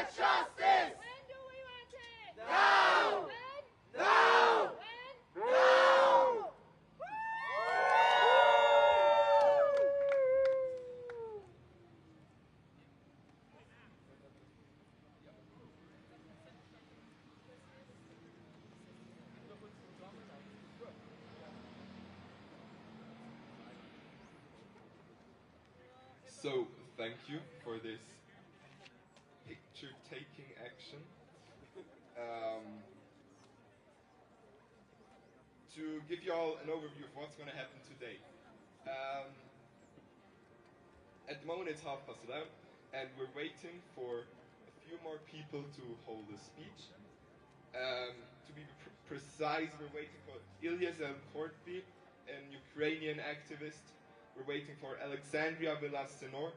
justice! When do we want it? Now! When? Now! When? Now! So, thank you for this picture-taking action. To give you all an overview of what's going to happen today. At the moment it's 11:30, and we're waiting for a few more people to hold a speech. To be precise, we're waiting for Ilyas El-Kortby, an Ukrainian activist. We're waiting for Alexandria Villasenor.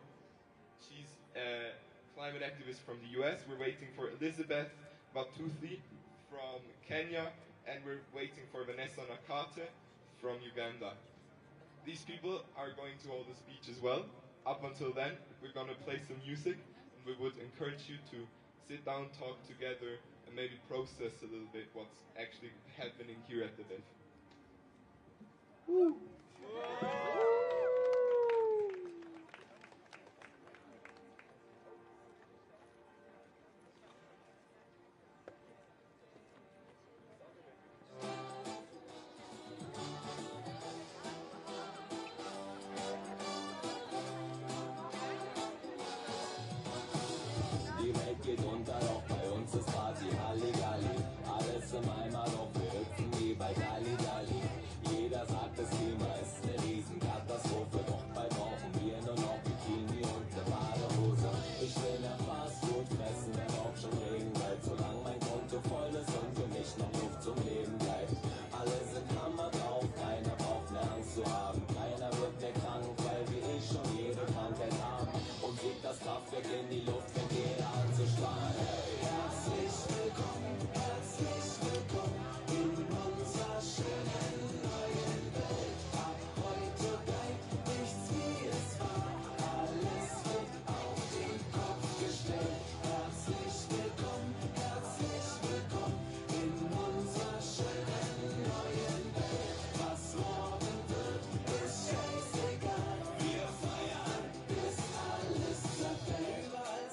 She's a climate activist from the US. We're waiting for Elizabeth Batuthi from Kenya. And we're waiting for Vanessa Nakate from Uganda. These people are going to hold a speech as well. Up until then, we're going to play some music. And we would encourage you to sit down, talk together, and maybe process a little bit what's actually happening here at the BIF. Woo. Die Welt geht unter, doch bei uns ist Party, Halligalli. Alles im Eimer, doch wir hüpfen wie bei Dali Dali. Jeder sagt, das Klima ist eine Riesenkatastrophe, doch bald brauchen wir nur noch Bikini und eine Badehose. Ich will mehr Fastfood fressen, wenn auch schon Regen bleibt, solange mein Konto voll ist und für mich noch Luft zum Leben bleibt. Alle sind hammer drauf, keiner braucht mehr Angst zu haben. Keiner wird mehr krank, weil wir schon jede Krankheit haben. Und fliegt das Kraftwerk in die Luft, fängt jeder an zu strahlen. Hey, herzlich willkommen in unserer schönen neuen Welt. Ab heute bleibt nichts wie es war, alles wird auf den Kopf gestellt. Herzlich willkommen in unserer schönen neuen Welt. Was morgen wird, ist scheißegal. Wir feiern, bis alles zerfällt. Überall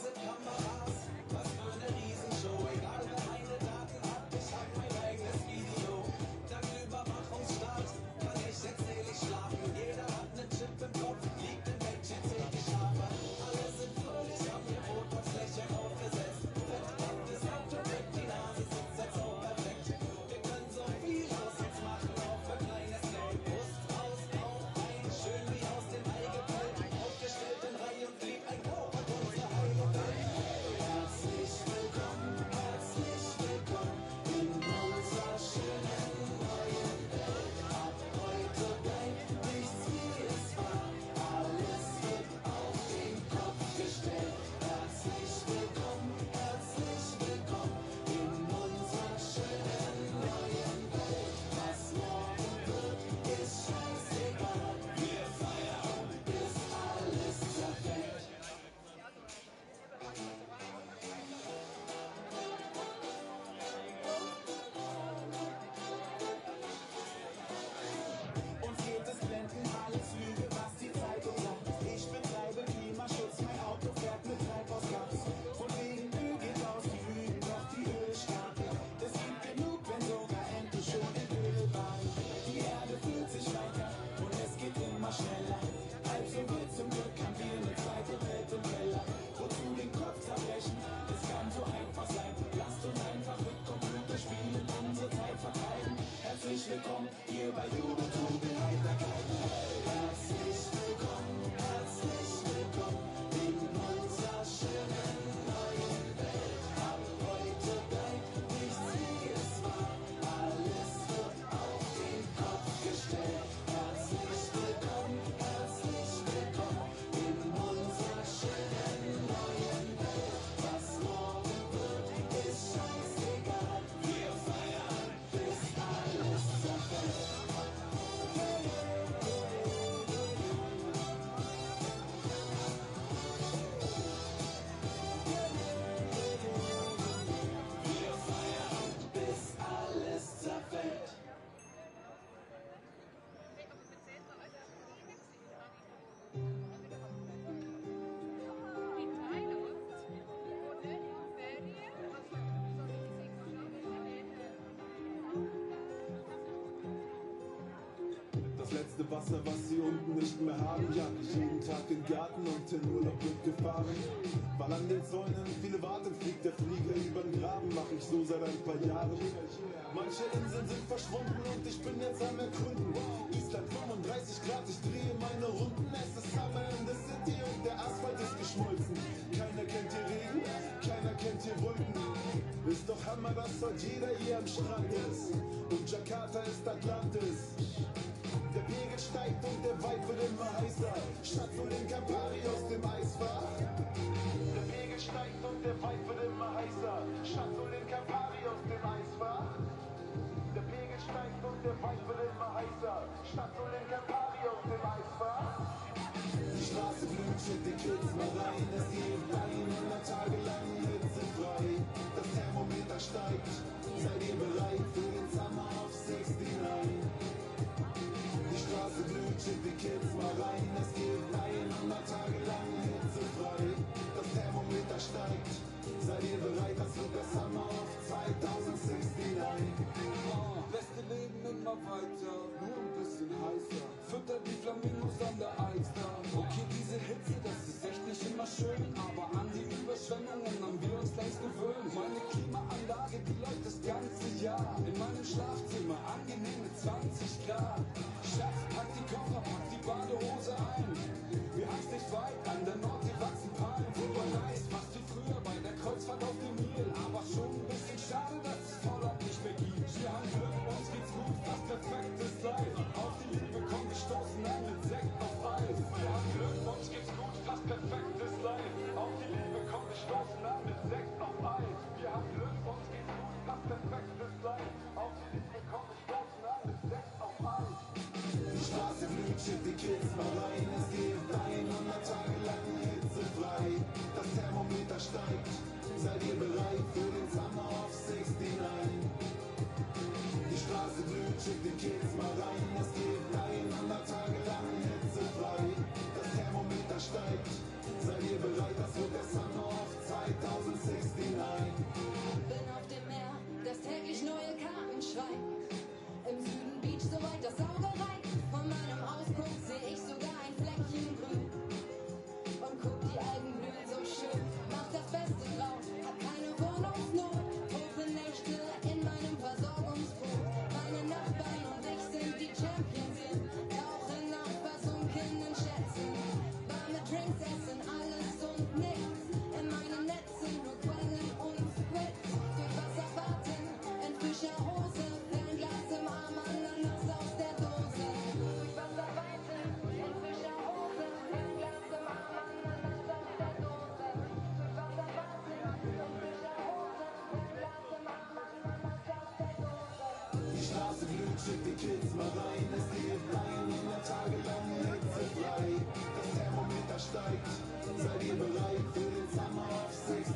letzte Wasser, was sie unten nicht mehr haben. Jag ich jeden Tag in den Garten und in Urlaub wird gefahren. Weil an den Zäunen viele warten, fliegt der Flieger über den Graben. Mach ich so seit ein paar Jahren. Manche Inseln sind verschwunden und ich bin jetzt am Erkunden. Island 35 Grad, ich drehe meine Runden. Es ist Summer in the City und der Asphalt ist geschmolzen. Keiner kennt hier Regen, keiner kennt hier Wolken. Ist doch Hammer, dass heute jeder hier am Strand ist. Und Jakarta ist Atlantis. Der Pegel steigt und der Vibe wird immer heißer. Statt so den Campari aus dem Eisfach. Der Pegel steigt und der Vibe wird immer heißer. Statt so den Campari aus dem Eisfach. Der Pegel steigt und der Vibe wird immer heißer. Statt so den Campari aus dem Eisfach. Die Straße blüht, shit, die Kids mal rein. Es geht 100 Tage lang hitzefrei. Das Thermometer steigt. Seid ihr bereit für den Summer of 69? Die Straße blüht, shit, die Kids mal rein. Es geht 100 Tage lang hitzefrei. Das Thermometer steigt. Seid ihr bereit, das wird der Summer of 2069. Beste Leben immer weiter, nur ein bisschen heißer. Fütter die Flamingos an der Alster. Okay, diese Hitze, das ist echt nicht immer schön. Aber an die Überschwemmungen haben wir uns längst gewöhnt. Meine Klimaanlage, die läuft das ganze Jahr. In meinem Schlafzimmer angenehme 20 Grad. Schatz, pack die Koffer, pack die Badehose ein. Wir haben's nicht weit, an der Nordsee wachsen Palmen. Super nice, fast wie früher bei der Kreuzfahrt auf dem Nil. Aber schon ein bisschen schade, dass es Holland nicht mehr gibt. Wir haben Glück, uns geht's gut, fast perfektes Life. Auf die Liebe kommen wir stoßen an mit Sekt auf Eis. Wir haben Glück, uns geht's gut, fast perfektes Life. Auf die Liebe kommen wir stoßen an mit Sekt auf Eis. Wir haben Glück, uns geht's gut, fast perfektes Life. Auf die Liebe kommen wir stoßen an mit Sekt auf Eis. Die Straße blüht, shit, die Kids mal rein. Es geht 100 Tage lang hitzefrei. Das Thermometer steigt. Seid ihr bereit für den Summer of 69? Die Straße blüht, shit, die Kids mal rein. Es geht 100 Tage lang hitzefrei. Das Thermometer steigt. Seid ihr bereit, das wird der Summer of 2069. Bin auf dem Meer, das täglich neue Karten schreibt. Im Süden Beach, soweit das Auge reicht. Von meinem Ausguck seh ich sogar ein Fleckchen grün. Und guck, die Algen blühen so schön. Mach das Beste draus, hab keine Wohnungsnot. Tote Nächte in meinem Versorgungsboot. Meine Nachbarn und ich sind die Champions hier. Tauchen nach versunkenen Schätzen. Warme Drinks essen, alles und nichts. In meinen Netzen nur Quallen und Squids. Durch Wasser warten, in frischer Hose. Fernglas im Arm, Ananas aus der Dose. Durch Wasser warten, in frischer Hose. Fernglas im Arm, Ananas aus der Dose. Durch Wasser warten, in frischer Hose. Fernglas im Arm, Ananas aus der Dose. Die Straße blüht, shit, die Kids mal rein. Es geht 100 Tage lang hitzefrei. Das Thermometer steigt. Seid ihr bereit für den Summer of 69?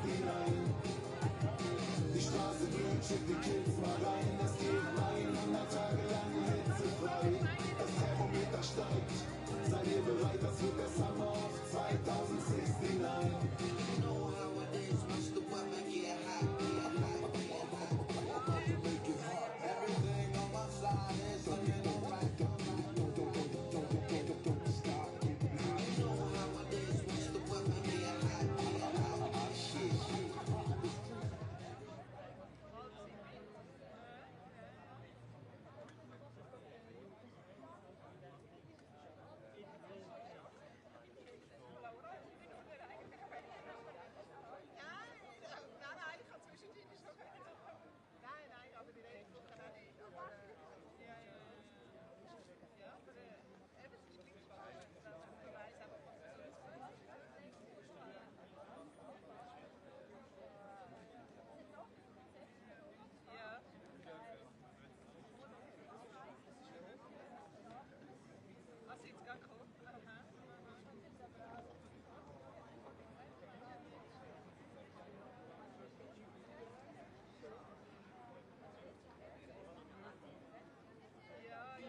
Die Straße blüht, shit, die Kids mal rein. Es geht 100 Tage lang hitzefrei. Das Thermometer steigt. Seid ihr bereit, das wird der Summer of 2069?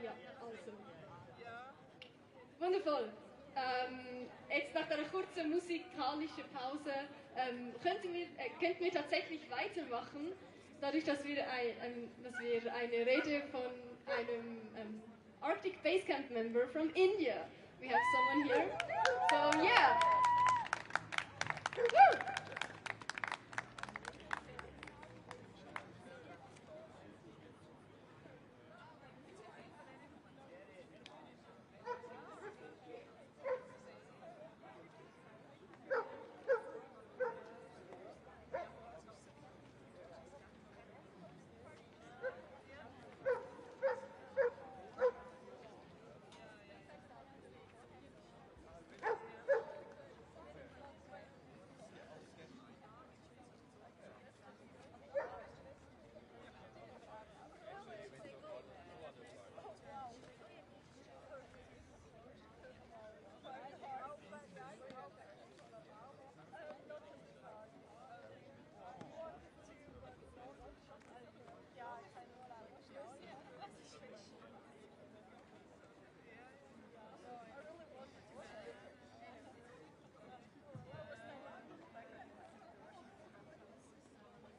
Ja, also. Wundervoll. Jetzt nach einer kurzen musikalischen Pause könnten wir tatsächlich weitermachen, dadurch, dass wir eine Rede von einem Arctic Base Camp member from India. We have someone here. So yeah. Woo!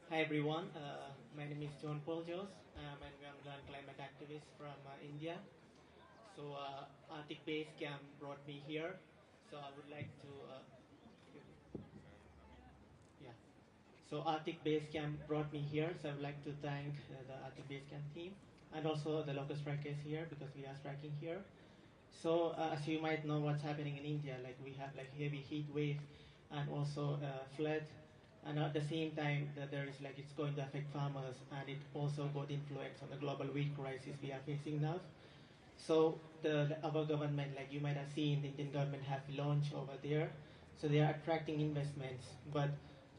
Hi everyone, my name is John Paul Jos. I'm an Ugandan climate activist from India. So Arctic Base Camp brought me here. So I would like to, yeah. So Arctic Base Camp brought me here. So I would like to thank the Arctic Base Camp team and also the local strikers here because we are striking here. So as you might know what's happening in India, like we have like heavy heat wave and also flood. And at the same time, there is like it's going to affect farmers, and it also got influence on the global wheat crisis we are facing now. So our government, like you might have seen, the Indian government have launched over there. So they are attracting investments, but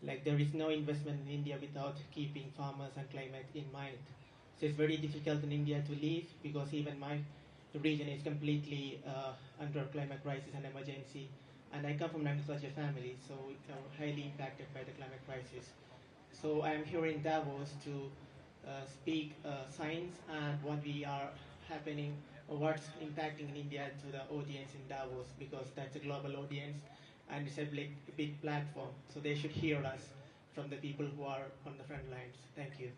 like there is no investment in India without keeping farmers and climate in mind. So it's very difficult in India to live because even my region is completely under climate crisis and emergency. And I come from an agriculture family, so we are highly impacted by the climate crisis. So I'm here in Davos to speak science and what we are happening, or what's impacting in India to the audience in Davos, because that's a global audience and it's a big platform. So they should hear us from the people who are on the front lines. Thank you.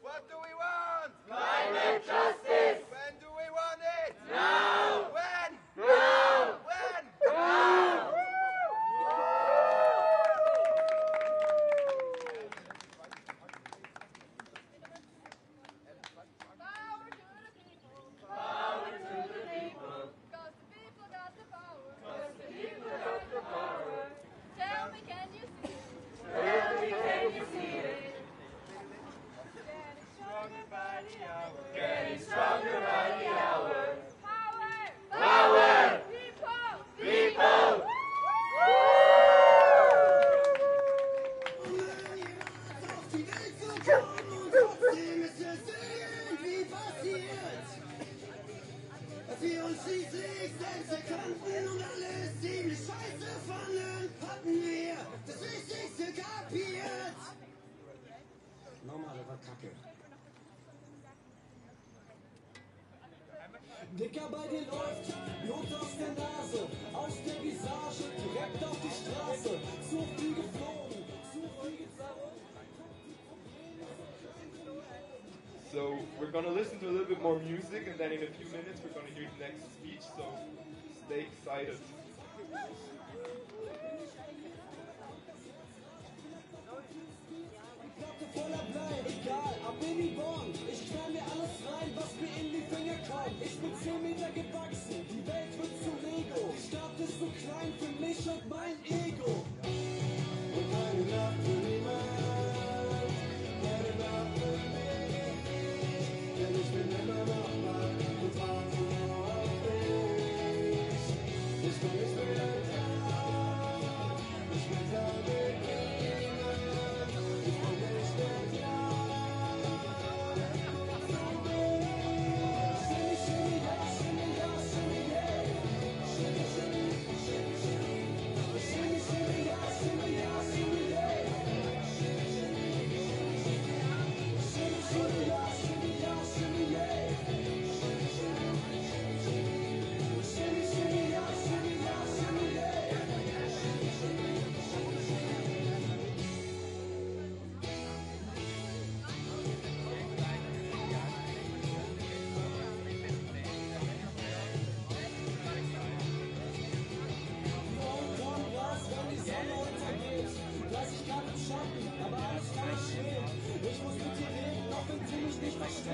What do we want? Climate justice! When do we want it? Now! When? Now! When? Now! Power to the people! 'Cause the people got the power. 'Cause the people got the power! Tell me, can you see it? Tell me, can you see it? Getting stronger by the hour. Getting stronger by the hour! Power! Power! People! People! Dass wir uns schließlich selbst erkannten und alles ziemlich scheiße fanden, hatten wir das Wichtigste kapiert. Nochmal, das war Kacke. Dicker, bei dir läuft Blut aus der Nase, aus der Visage, direkt auf die Straße. Zu viel geflogen, zu viel gezaubert. So we're gonna listen to a little bit more music, and then in a few minutes we're gonna hear the next speech. So stay excited. Platte voller Blei, egal, ab in die Born. Ich knall mir alles rein, was mir in die Finger kommt. Ich bin 10 Meter gewachsen, die Welt wird zu Lego. Die Stadt ist so klein für mich und mein Ego. Und keine Nacht für niemand, keine Nacht für mich. Denn ich bin immer noch mal und warte nur auf dich. Ich bin nicht mehr da, ich bin da mit ihnen. Ich bin nicht mehr da.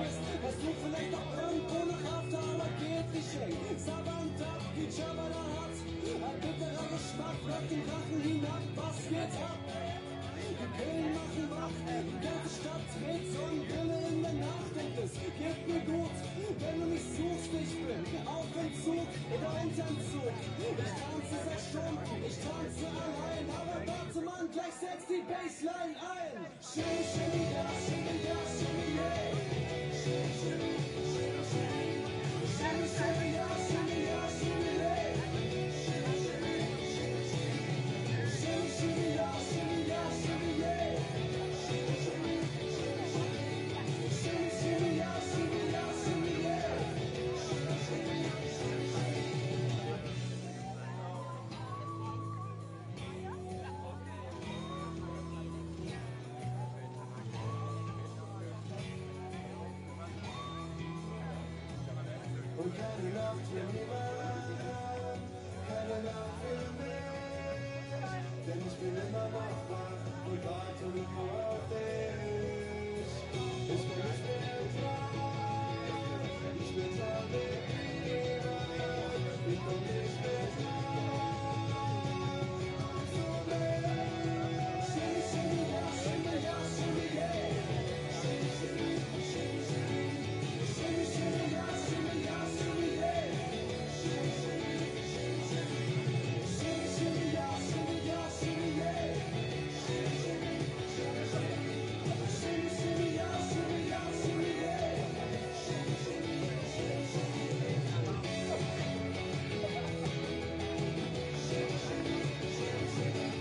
fest. Hast du vielleicht auch irgendwo nach After, aber geht nicht eng. Savanta, wie Jabala hat, ein bitterer Geschmack, bleibt den Rachen hinab, was geht ab? Die Pillen machen wach, die ganze Stadt trägt Sonnenbrille in der Nacht und es geht mir gut, wenn du mich suchst, ich bin auf Entzug oder unterm Zug. Ich tanze 6 Stunden, ich tanze allein, aber warte man, gleich setzt die Bassline ein. Shimmy, shimmy, ja, shimmy, ja, shimmy, yeah. Shimmy, shimmy, shimmy, shimmy. Shimmy, shimmy, ja, shimmy, ja, shimmy, yeah. Shimmy, shimmy, shimmy, shimmy. Shimmy, shimmy, ja, shimmy, ja, shimmy, yeah. Shimmy, shimmy, shimmy, shimmy. Shimmy, shimmy, ja, shimmy, ja, shimmy, yeah. Shimmy, shimmy, shimmy, shimmy. Und keine Nacht für niemand, keine Nacht für mich, denn ich bin immer noch wach und warte nur auf dich. Ich bin nicht mehr dran, ich bin traurig, ich komm nicht mehr dran. So mehr. Shimmy, shimmy, ja, shimmy, ja, shimmy, yeah. Shimmy, shimmy, shimmy, shimmy. Shimmy, shimmy, ja, shimmy, ja, shimmy, yeah. Shimmy, shimmy, shimmy, shimmy. Shimmy, shimmy, ja, shimmy, ja, shimmy, yeah. Shimmy, shimmy, shimmy, shimmy. Shimmy, shimmy, ja, shimmy, ja, shimmy, yeah. Shimmy, shimmy, shimmy, shimmy. Shimmy, shimmy, shimmy, shimmy.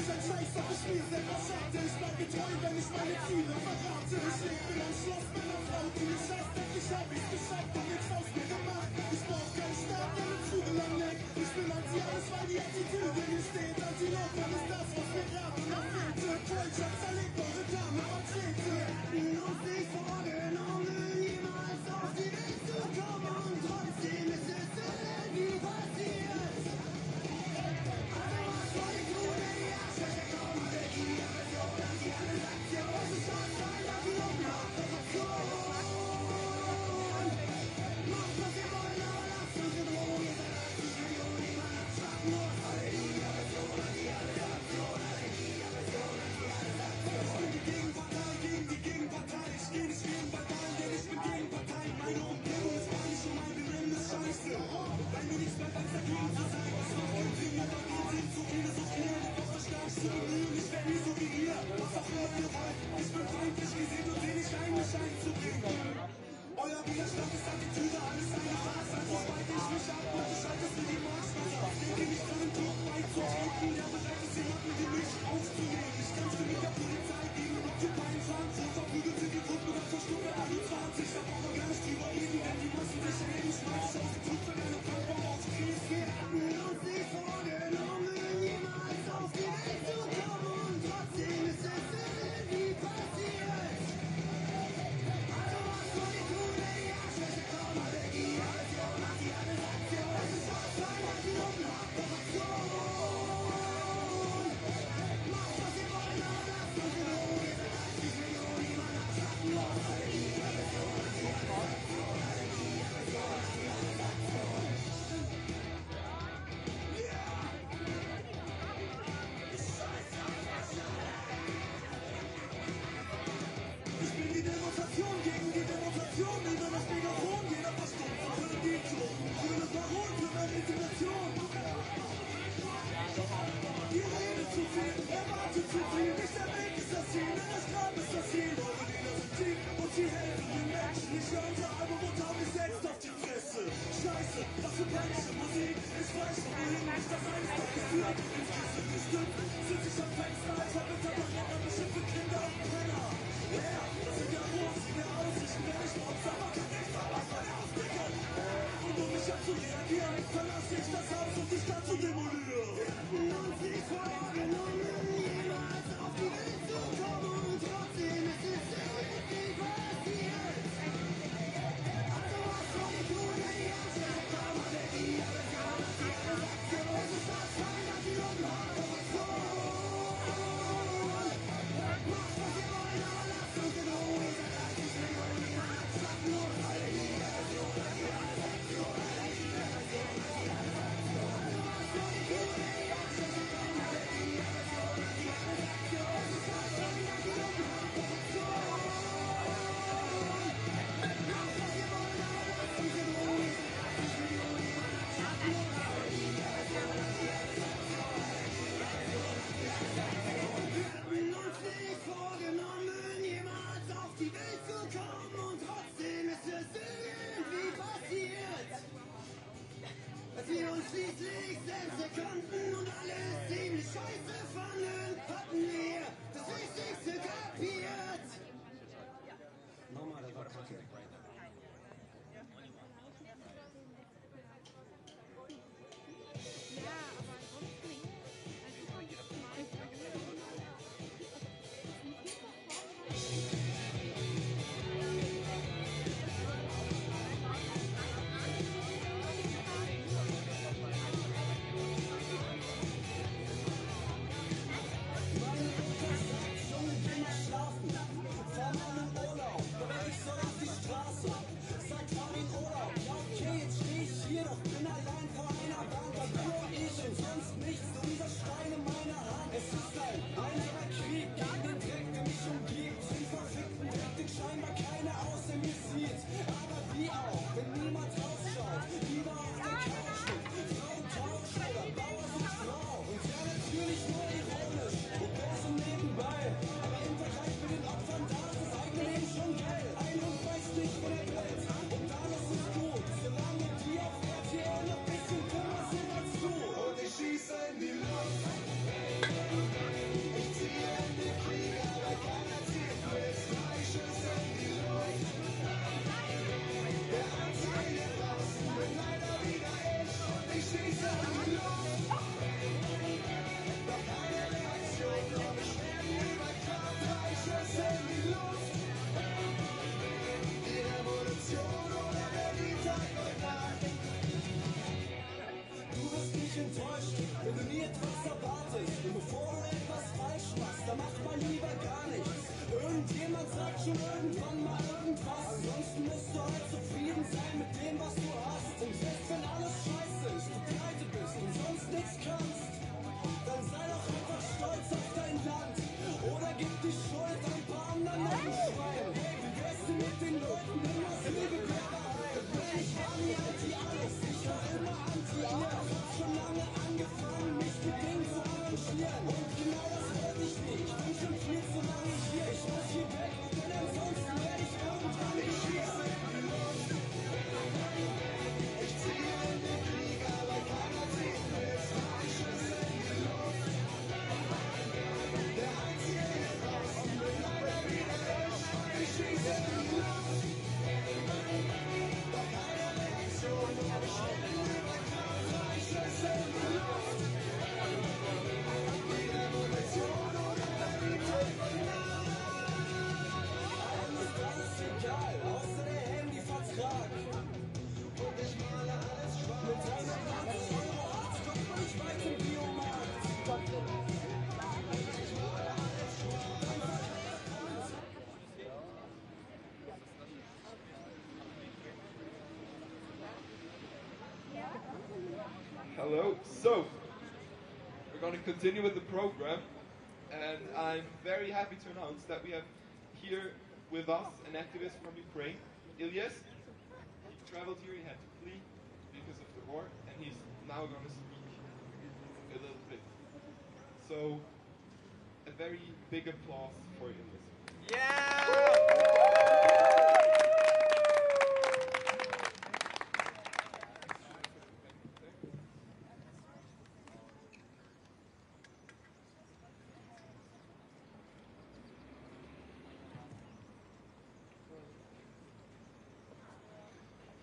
ist ein Scheißsache, Spiel selber schade. Ich bleib mir treu, wenn ich meine Ziele verrate. Ich leg bin am Schloss meiner Frau, die mich scheißt, endlich hab ich's geschafft und nichts aus mir gemacht. Ich brauch keinen Stab, der mit Zügel am Neck. Ich bin anti-alles, weil die Attitüde hier steht. Anti-Lob, alles das, was mir gerade noch fehlte. Culture zerlegt eure Dame und Trete. Los nicht vor den Augen, niemals auf die Welt zu kommen. Und trotzdem ist es irgendwie passiert. Also was soll ich tun, wenn die Arschlöcher kommen? Der Giga-Version, Anti-Alles-Aktion. Es ist schon Zeit, dass die Lumpen auf Korruption. Macht, was ihr wollt, aber lasst uns in Ruhe. Ihr seid 80 Millionen, die man abschaffen muss. Alle Giga-Version, Anti-Alles-Aktion. Alle Giga-Version, Anti-Alles-Aktion. Ich bin die Gegenpartei gegen die Gegenpartei. Ich geh nicht gegen Parteien, denn ich bin Gegenpartei. Meine Umgebung ist gar nicht um mein Gewinn, ist scheiße. Weil mir nichts bleibt, als dagegen zu sein. Das macht keinen Sinn, aber wir sind zu viele, so schnell. Doch verstärkst du bemühen, ich wär nie so wie ihr. Was auch immer ihr wollt. Ich bin feindlich gesehen und seh nicht ein, mich einzubringen. Euer Widerstand ist Attitüde, alles eine Farce. Also speite ich mich ab und du schaltest mir die Marschwasser. Denke nicht dran, im Tod beizutreten, der bereit ist, jemanden wie mich aufzunehmen. Ich kämpfe mit der Polizei gegen Occupy 20. Verprügelt sind die Gruppen dann zur Stufe 21. Da braucht man gar nicht drüber reden, denn die Massen sich erheben. Schmeiß ich aus dem Zug für deine Körper auf Kries. Wir hatten uns nicht vorgenommen, niemals auf die Welt zu kommen. Und trotzdem ist es irgendwie passiert. Also was soll ich tun, wenn die Arschlöcher kommen? Alle Giga-Version, Anti-Alles-Aktion. Es ist schon Zeit, dass die Lumpen auf Korruption. Schicksal sagt schon irgendwann mal irgendwas. Ansonsten musst du halt zufrieden sein mit dem, was du hast. Und selbst wenn alles scheiße ist, du pleite bist und sonst nichts kannst, dann sei doch einfach stolz auf dein Land. Oder gib die Schuld ein paar anderen Schweinen. Wie wär's denn mit den Leuten in das Liebe geheim? Ich war nie anti-alles, ich war immer anti-ihr. Hab schon lange angefangen, mich mit Dingen zu arrangieren. Und genau das wollte ich nicht, ich bin schon viel zu lange hier. Ich muss hier weg, denn ansonsten werde ich irgendwann nicht hier. Ich ziehe in den Krieg, aber keiner zieht mit. Ich schüsse in die Luft. Der Einzige ist raus und will leider wieder ich. Ich schieße in die Luft. Doch keine Reaktion, nur Beschimpfung über Kraft. Ich schüsse in die Luft. Wieder Munition oder Vermietung von Namen. Einem ist alles egal, außer der Handyvertrag. Und ich male alles schwarz. Mit 380 € Hartz kommt man nicht weit im Biomarkt. Hello. So, we're going to continue with the program, and I'm very happy to announce that we have here with us an activist from Ukraine, Ilyas. He traveled here, he had to flee because of the war, and he's now going to speak a little bit. So, a very big applause for Ilyas.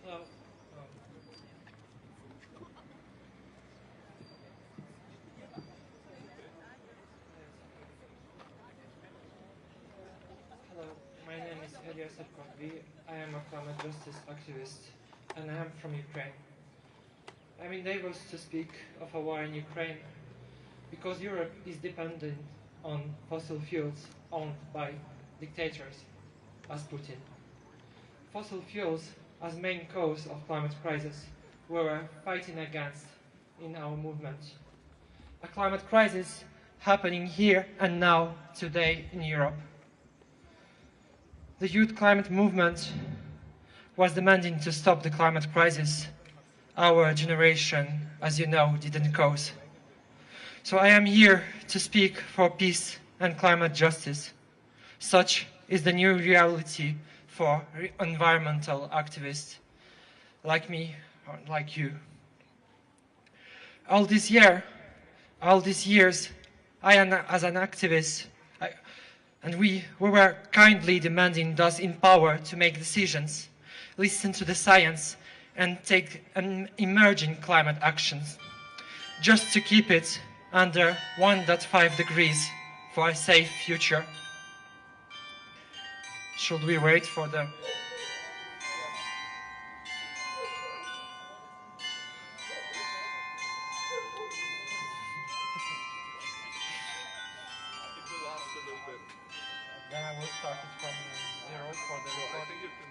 Hello. Hello, my name is Elias Nakate. I am a climate justice activist and I am from Ukraine. I'm in Davos to speak of a war in Ukraine because Europe is dependent on fossil fuels owned by dictators as Putin. Fossil fuels as main cause of climate crisis we are fighting against in our movement. A climate crisis happening here and now today in Europe. The youth climate movement was demanding to stop the climate crisis our generation, as you know, didn't cause. So I am here to speak for peace and climate justice. Such is the new reality for environmental activists like me or like you. All these years, I am as an activist, and we were kindly demanding those in power to make decisions, listen to the science, and take emerging climate actions, just to keep it under 1.5 degrees for a safe future. Should we wait for the... Then I will start it from zero for the recording. I think you can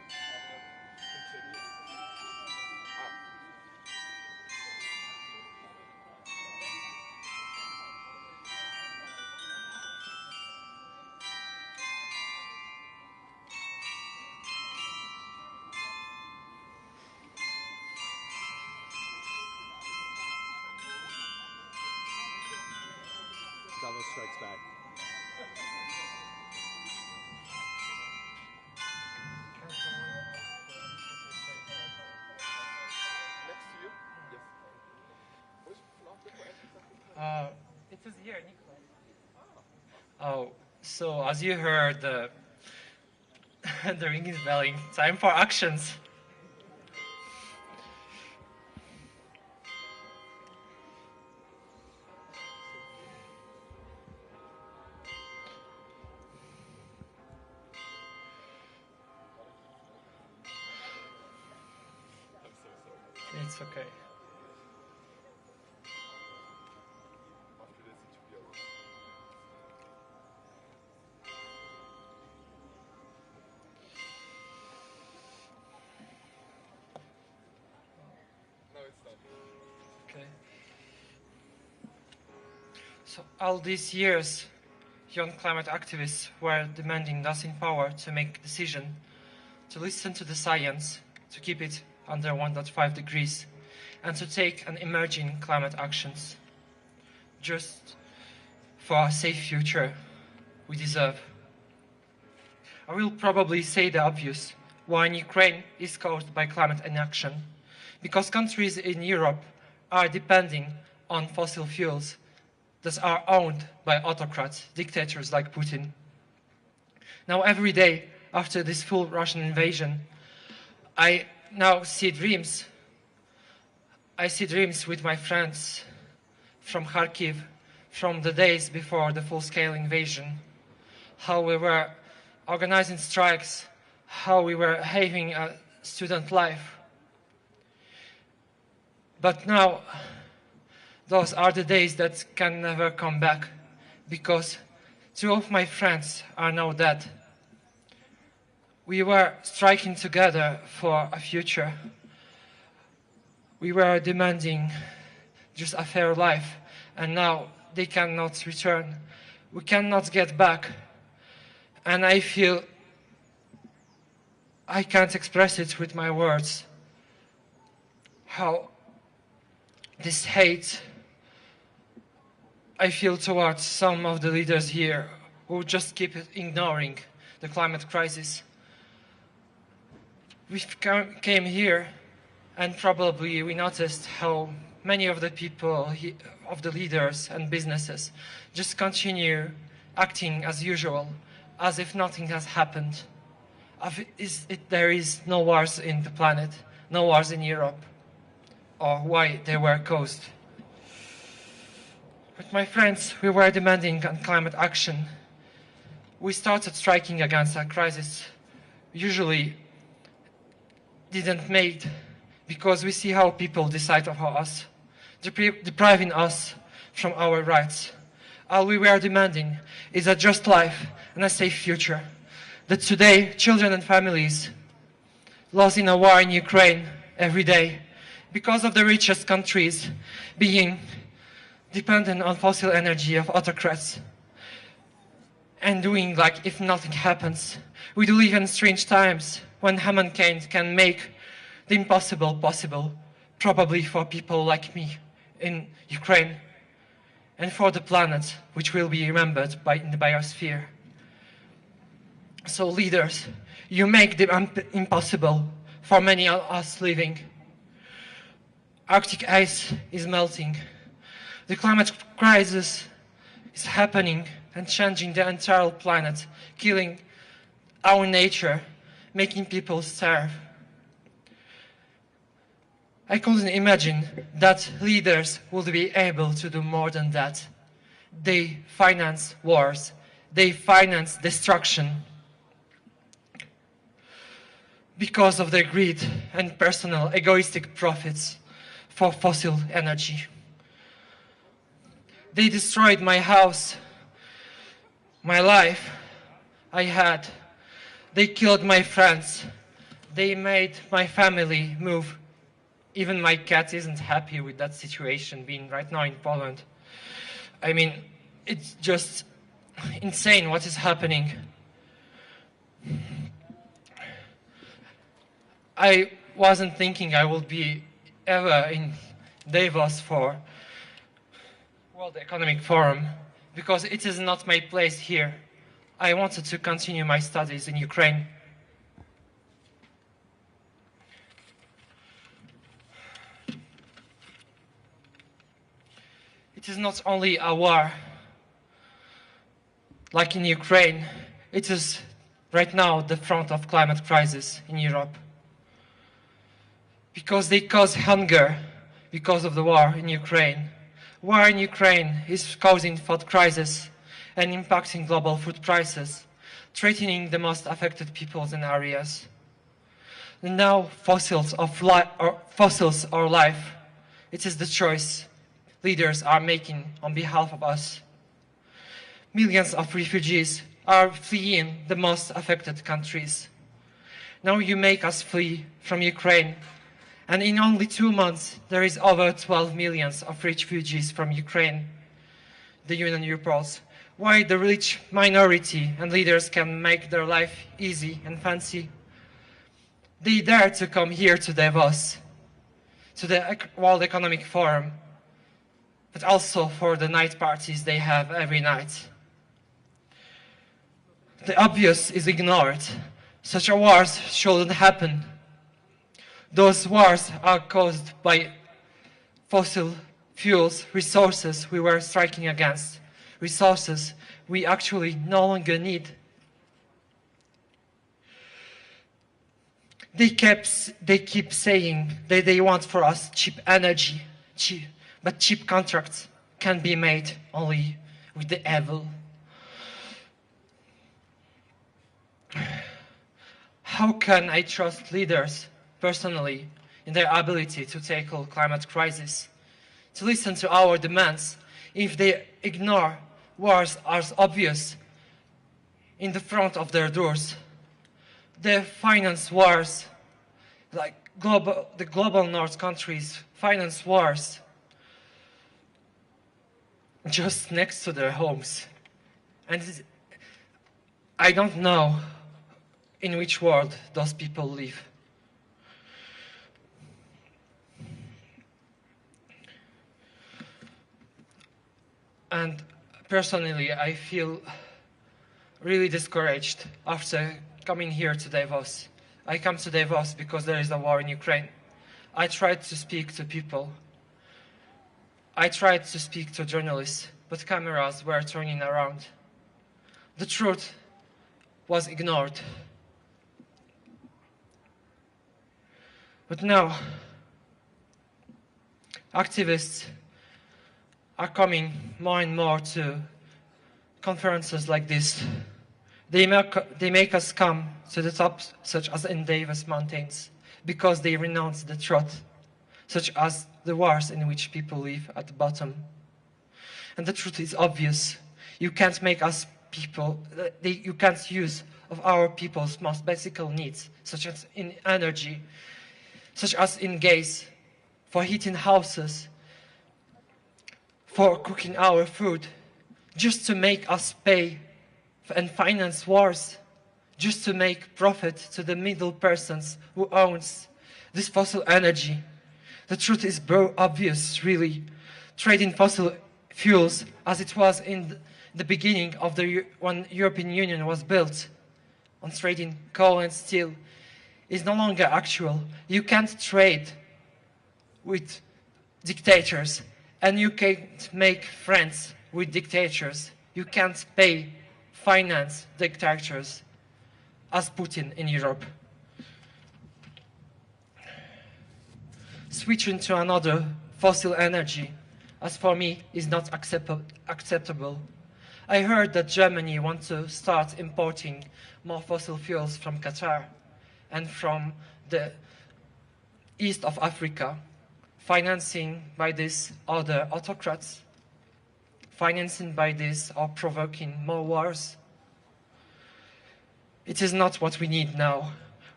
continue. Davos strikes back. Next to you? Yes. It is here, Nikolai. Oh, so as you heard, the ring is belling. Time for actions. It's okay. After this, it should be over. Okay. So all these years, young climate activists were demanding us in power to make decisions, to listen to the science, to keep it under 1.5 degrees, and to take an emerging climate actions, just for a safe future we deserve. I will probably say the obvious: war in Ukraine is caused by climate inaction, because countries in Europe are depending on fossil fuels that are owned by autocrats, dictators like Putin. Now every day after this full Russian invasion, I now see dreams. I see dreams with my friends from Kharkiv, from the days before the full-scale invasion, how we were organizing strikes, how we were having a student life. But now, those are the days that can never come back, because two of my friends are now dead. We were striking together for a future. We were demanding just a fair life, and now they cannot return. We cannot get back. And I feel I can't express it with my words, how this hate I feel towards some of the leaders here who just keep ignoring the climate crisis. We came here and probably we noticed how many of the people, of the leaders and businesses just continue acting as usual, as if nothing has happened. There is no wars in the planet, no wars in Europe, or why they were caused. With my friends, we were demanding climate action. We started striking against a crisis usually didn't made, because we see how people decide over us, depriving us from our rights. All we were demanding is a just life and a safe future. That today, children and families lost in a war in Ukraine every day because of the richest countries being dependent on fossil energy of autocrats and doing like if nothing happens. We do live in strange times when humankind can make the impossible possible, probably for people like me in Ukraine and for the planet, which will be remembered in the biosphere. So leaders, you make the impossible for many of us living. Arctic ice is melting. The climate crisis is happening and changing the entire planet, killing our nature, making people starve. I couldn't imagine that leaders would be able to do more than that. They finance wars, they finance destruction because of their greed and personal egoistic profits for fossil energy. They destroyed my house, my life I had. They killed my friends. They made my family move. Even my cat isn't happy with that situation being right now in Poland. I mean, it's just insane what is happening. I wasn't thinking I would be ever in Davos for World Economic Forum, because it is not my place here. I wanted to continue my studies in Ukraine. It is not only a war like in Ukraine, it is right now the front of climate crisis in Europe. Because they cause hunger because of the war in Ukraine. War in Ukraine is causing food crisis and impacting global food prices, threatening the most affected peoples and areas. And now fossils or life, it is the choice leaders are making on behalf of us. Millions of refugees are fleeing the most affected countries. Now you make us flee from Ukraine And in only 2 months, there is over 12 million of refugees from Ukraine, the Union Europeans. Why the rich minority and leaders can make their life easy and fancy? They dare to come here to Davos, to the World Economic Forum, but also for the night parties they have every night. The obvious is ignored. Such a wars shouldn't happen. Those wars are caused by fossil fuels, resources we were striking against, resources we actually no longer need. They keep saying that they want for us cheap energy, but cheap contracts can be made only with the evil. How can I trust leaders personally in their ability to tackle climate crisis, to listen to our demands, if they ignore wars as obvious in the front of their doors? They finance wars, like the global north countries finance wars just next to their homes. And I don't know in which world those people live. And personally, I feel really discouraged after coming here to Davos. I come to Davos because there is a war in Ukraine. I tried to speak to people. I tried to speak to journalists, but cameras were turning around. The truth was ignored. But now, activists are coming more and more to conferences like this. They make us come to the top, such as in Davos Mountains, because they renounce the truth, such as the wars in which people live at the bottom. And the truth is obvious. You can't make us people, you can't use of our people's most basic needs, such as in energy, such as in gas, for heating houses, for cooking our food, just to make us pay and finance wars, just to make profit to the middle persons who owns this fossil energy. The truth is obvious, really. Trading fossil fuels, as it was in the beginning of when European Union was built, on trading coal and steel, is no longer actual. You can't trade with dictators, and you can't make friends with dictators. You can't finance dictators as Putin in Europe. Switching to another fossil energy, as for me, is not acceptable. I heard that Germany wants to start importing more fossil fuels from Qatar and from the east of Africa, financing by these other autocrats, financing by this or provoking more wars. It is not what we need now.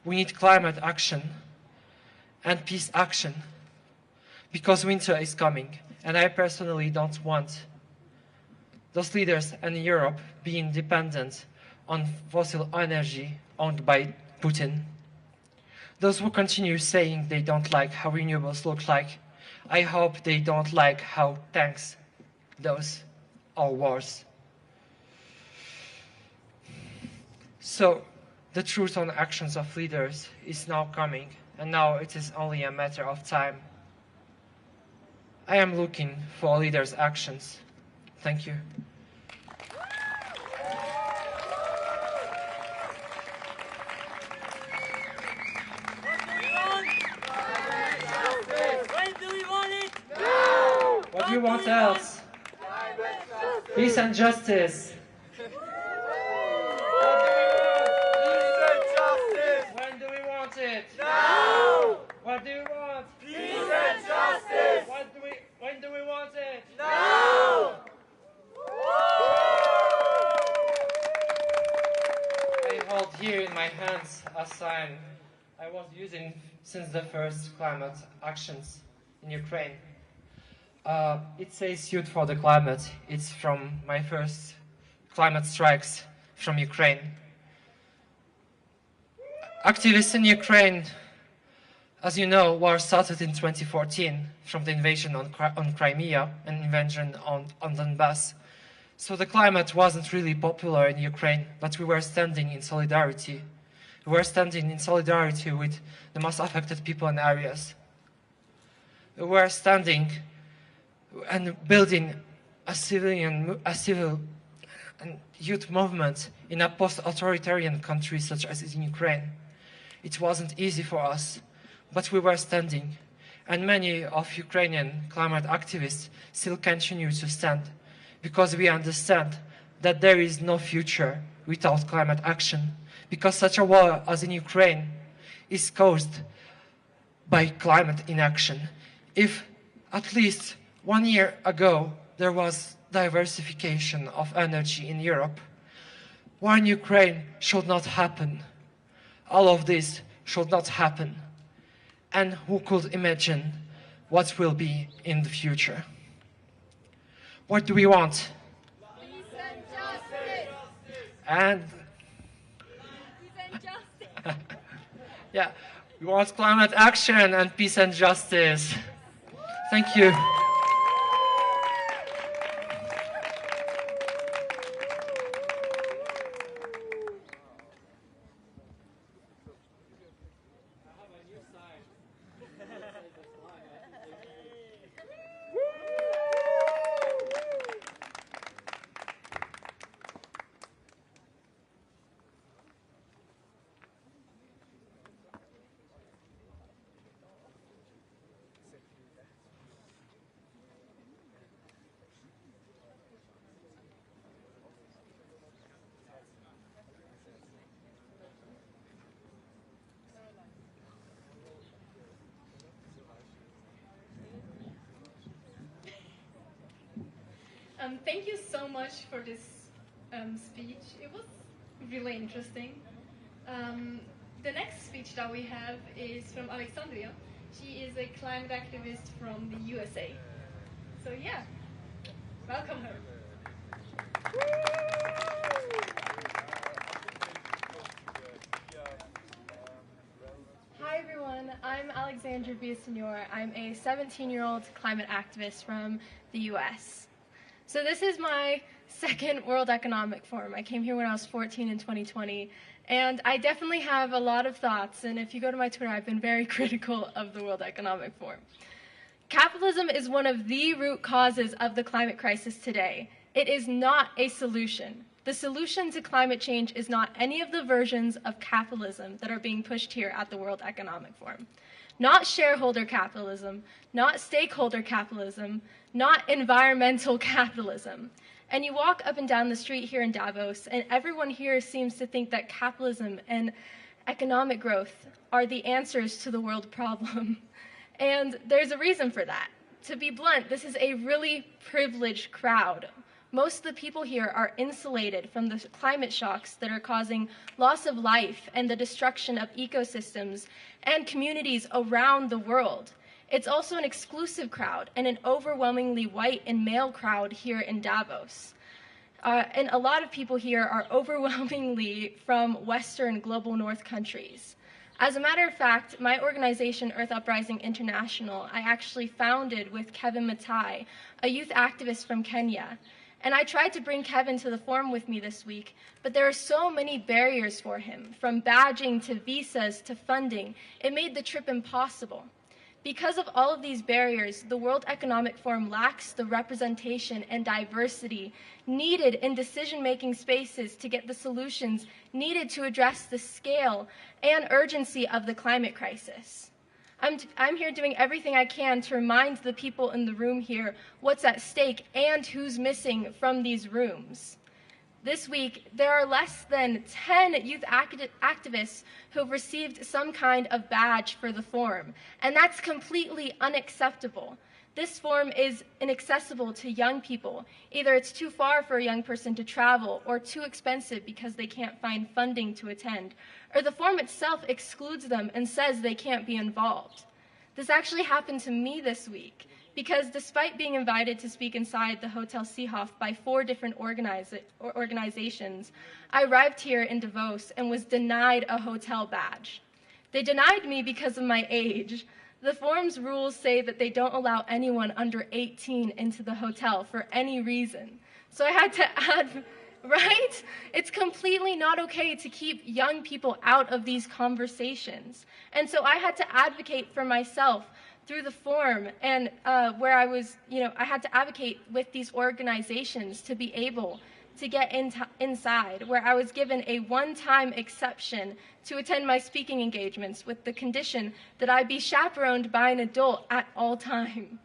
We need climate action and peace action, because winter is coming, and I personally don't want those leaders in Europe being dependent on fossil energy owned by Putin. Those who continue saying they don't like how renewables look like, I hope they don't like how tanks those are wars. So the truth on actions of leaders is now coming, and now it is only a matter of time. I am looking for leaders' actions. Thank you. What do you want else? Peace and justice. When do we want it? Now! What do you want? Peace and justice! When do we want it? Now! I hold here in my hands a sign. I was using since the first climate actions in Ukraine. It says Youth for the Climate. It's from my first climate strikes from Ukraine. Activists in Ukraine, as you know, war started in 2014 from the invasion on Crimea and invasion on Donbass. So the climate wasn't really popular in Ukraine, but we were standing in solidarity. We were standing in solidarity with the most affected people and areas. We were standing and building a civil and youth movement in a post-authoritarian country such as in Ukraine. It wasn't easy for us, but we were standing, and many of Ukrainian climate activists still continue to stand, because we understand that there is no future without climate action, because such a war as in Ukraine is caused by climate inaction. If at least 1 year ago there was diversification of energy in Europe, war in Ukraine should not happen. All of this should not happen. And who could imagine what will be in the future? What do we want? Peace and justice. And Peace and justice. yeah, we want climate action and peace and justice. Thank you. Thank you so much for this speech. It was really interesting. The next speech that we have is from Alexandria. She is a climate activist from the USA. So yeah, welcome her. Hi everyone, I'm Alexandra Villasenor. I'm a 17-year-old climate activist from the US. So this is my second World Economic Forum. I came here when I was 14 in 2020, and I definitely have a lot of thoughts, and if you go to my Twitter, I've been very critical of the World Economic Forum. Capitalism is one of the root causes of the climate crisis today. It is not a solution. The solution to climate change is not any of the versions of capitalism that are being pushed here at the World Economic Forum. Not shareholder capitalism, not stakeholder capitalism, not environmental capitalism. And you walk up and down the street here in Davos, and everyone here seems to think that capitalism and economic growth are the answers to the world problem. And there's a reason for that. To be blunt, this is a really privileged crowd. Most of the people here are insulated from the climate shocks that are causing loss of life and the destruction of ecosystems and communities around the world. It's also an exclusive crowd and an overwhelmingly white and male crowd here in Davos. And a lot of people here are overwhelmingly from Western global North countries. As a matter of fact, my organization, Earth Uprising International, I actually founded with Kevin Matai, a youth activist from Kenya. And I tried to bring Kevin to the forum with me this week, but there are so many barriers for him, from badging to visas to funding. It made the trip impossible. Because of all of these barriers, the World Economic Forum lacks the representation and diversity needed in decision-making spaces to get the solutions needed to address the scale and urgency of the climate crisis. I'm here doing everything I can to remind the people in the room here what's at stake and who's missing from these rooms. This week, there are less than 10 youth activists who have received some kind of badge for the forum, and that's completely unacceptable. This forum is inaccessible to young people. Either it's too far for a young person to travel, or too expensive because they can't find funding to attend, or the forum itself excludes them and says they can't be involved. This actually happened to me this week, because despite being invited to speak inside the Hotel Seehof by 4 different organizations, I arrived here in Davos and was denied a hotel badge. They denied me because of my age. The forum's rules say that they don't allow anyone under 18 into the hotel for any reason. So I had to add, right? It's completely not okay to keep young people out of these conversations. And so I had to advocate for myself through the forum, and where I was, I had to advocate with these organizations to be able to get inside, where I was given a one-time exception to attend my speaking engagements with the condition that I be chaperoned by an adult at all time.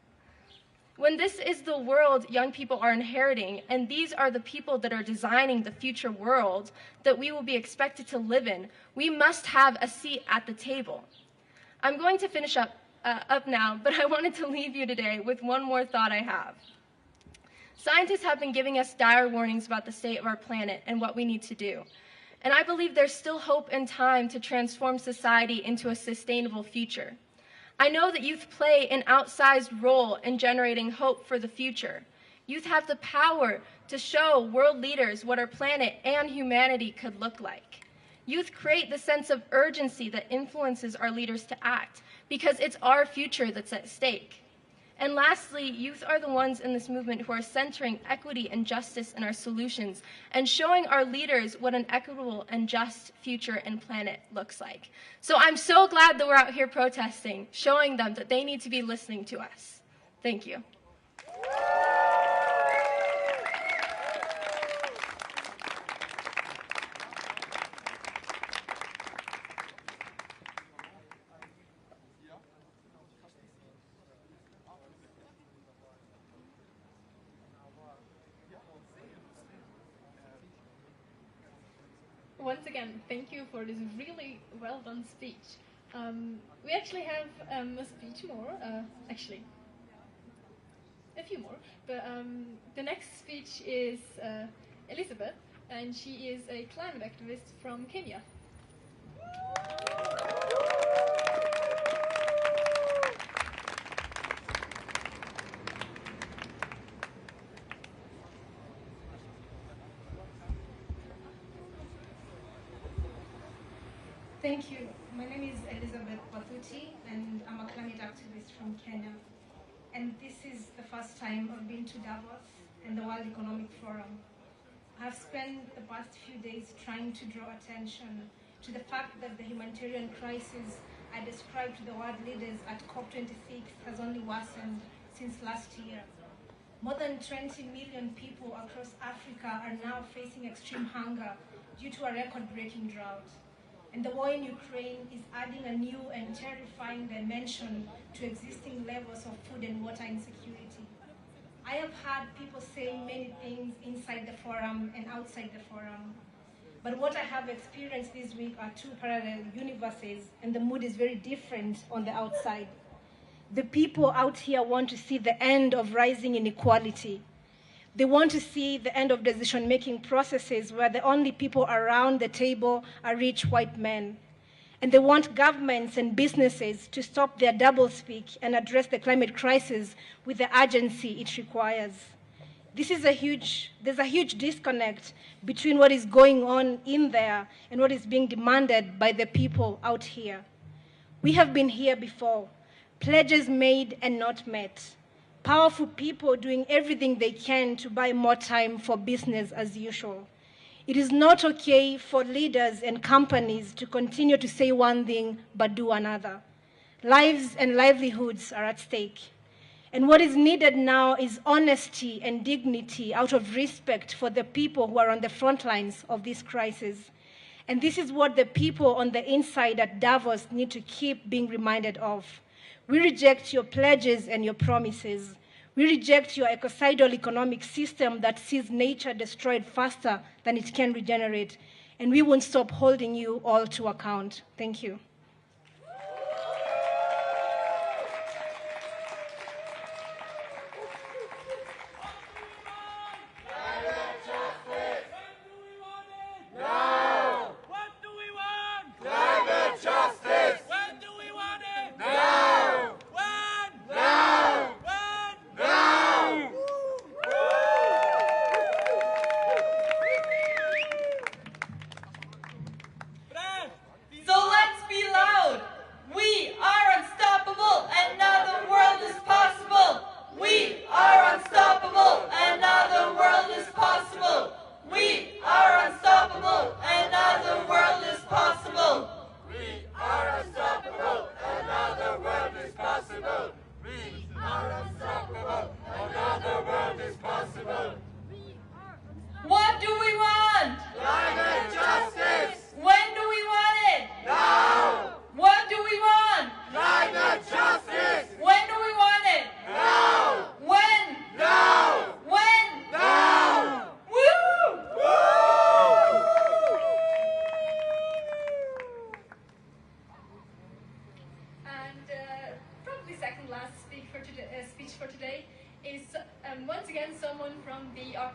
When this is the world young people are inheriting, and these are the people that are designing the future world that we will be expected to live in, we must have a seat at the table. I'm going to finish up now, but I wanted to leave you today with one more thought I have. Scientists have been giving us dire warnings about the state of our planet and what we need to do. And I believe there's still hope and time to transform society into a sustainable future. I know that youth play an outsized role in generating hope for the future. Youth have the power to show world leaders what our planet and humanity could look like. Youth create the sense of urgency that influences our leaders to act, because it's our future that's at stake. And lastly, youth are the ones in this movement who are centering equity and justice in our solutions and showing our leaders what an equitable and just future and planet looks like. So I'm so glad that we're out here protesting, showing them that they need to be listening to us. Thank you. Once again, thank you for this really well done speech. We actually have a speech more, actually, a few more, but the next speech is Elizabeth, and she is a climate activist from Kenya. Thank you. My name is Elizabeth Wathuti, and I'm a climate activist from Kenya. And this is the first time I've been to Davos and the World Economic Forum. I've spent the past few days trying to draw attention to the fact that the humanitarian crisis I described to the world leaders at COP26 has only worsened since last year. More than 20 million people across Africa are now facing extreme hunger due to a record-breaking drought. And the war in Ukraine is adding a new and terrifying dimension to existing levels of food and water insecurity. I have heard people saying many things inside the forum and outside the forum. But what I have experienced this week are 2 parallel universes, and the mood is very different on the outside. The people out here want to see the end of rising inequality. They want to see the end of decision-making processes where the only people around the table are rich white men. And they want governments and businesses to stop their doublespeak and address the climate crisis with the urgency it requires. There's a huge disconnect between what is going on in there and what is being demanded by the people out here. We have been here before, pledges made and not met. Powerful people doing everything they can to buy more time for business as usual. It is not okay for leaders and companies to continue to say one thing but do another. Lives and livelihoods are at stake. And what is needed now is honesty and dignity out of respect for the people who are on the front lines of this crisis. And this is what the people on the inside at Davos need to keep being reminded of. We reject your pledges and your promises. We reject your ecocidal economic system that sees nature destroyed faster than it can regenerate. And we won't stop holding you all to account. Thank you.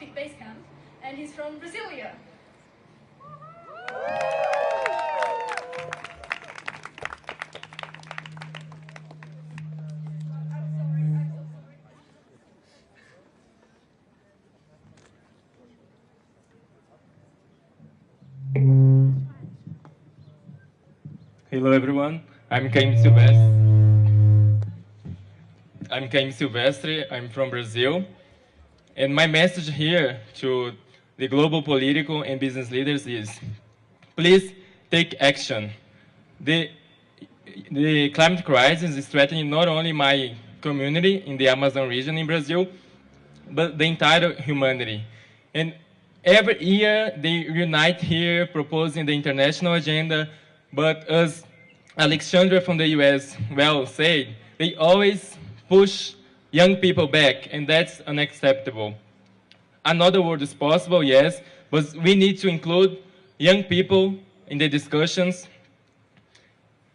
Arctic Base Camp, and he's from Brasilia. Hello everyone, I'm Caim Silvestre. I'm from Brazil. And my message here to the global political and business leaders is, please take action. The climate crisis is threatening not only my community in the Amazon region in Brazil, but the entire humanity. And every year they unite here proposing the international agenda, but as Alexandra from the US well said, they always push young people back, and that's unacceptable. Another world is possible, yes, but we need to include young people in the discussions,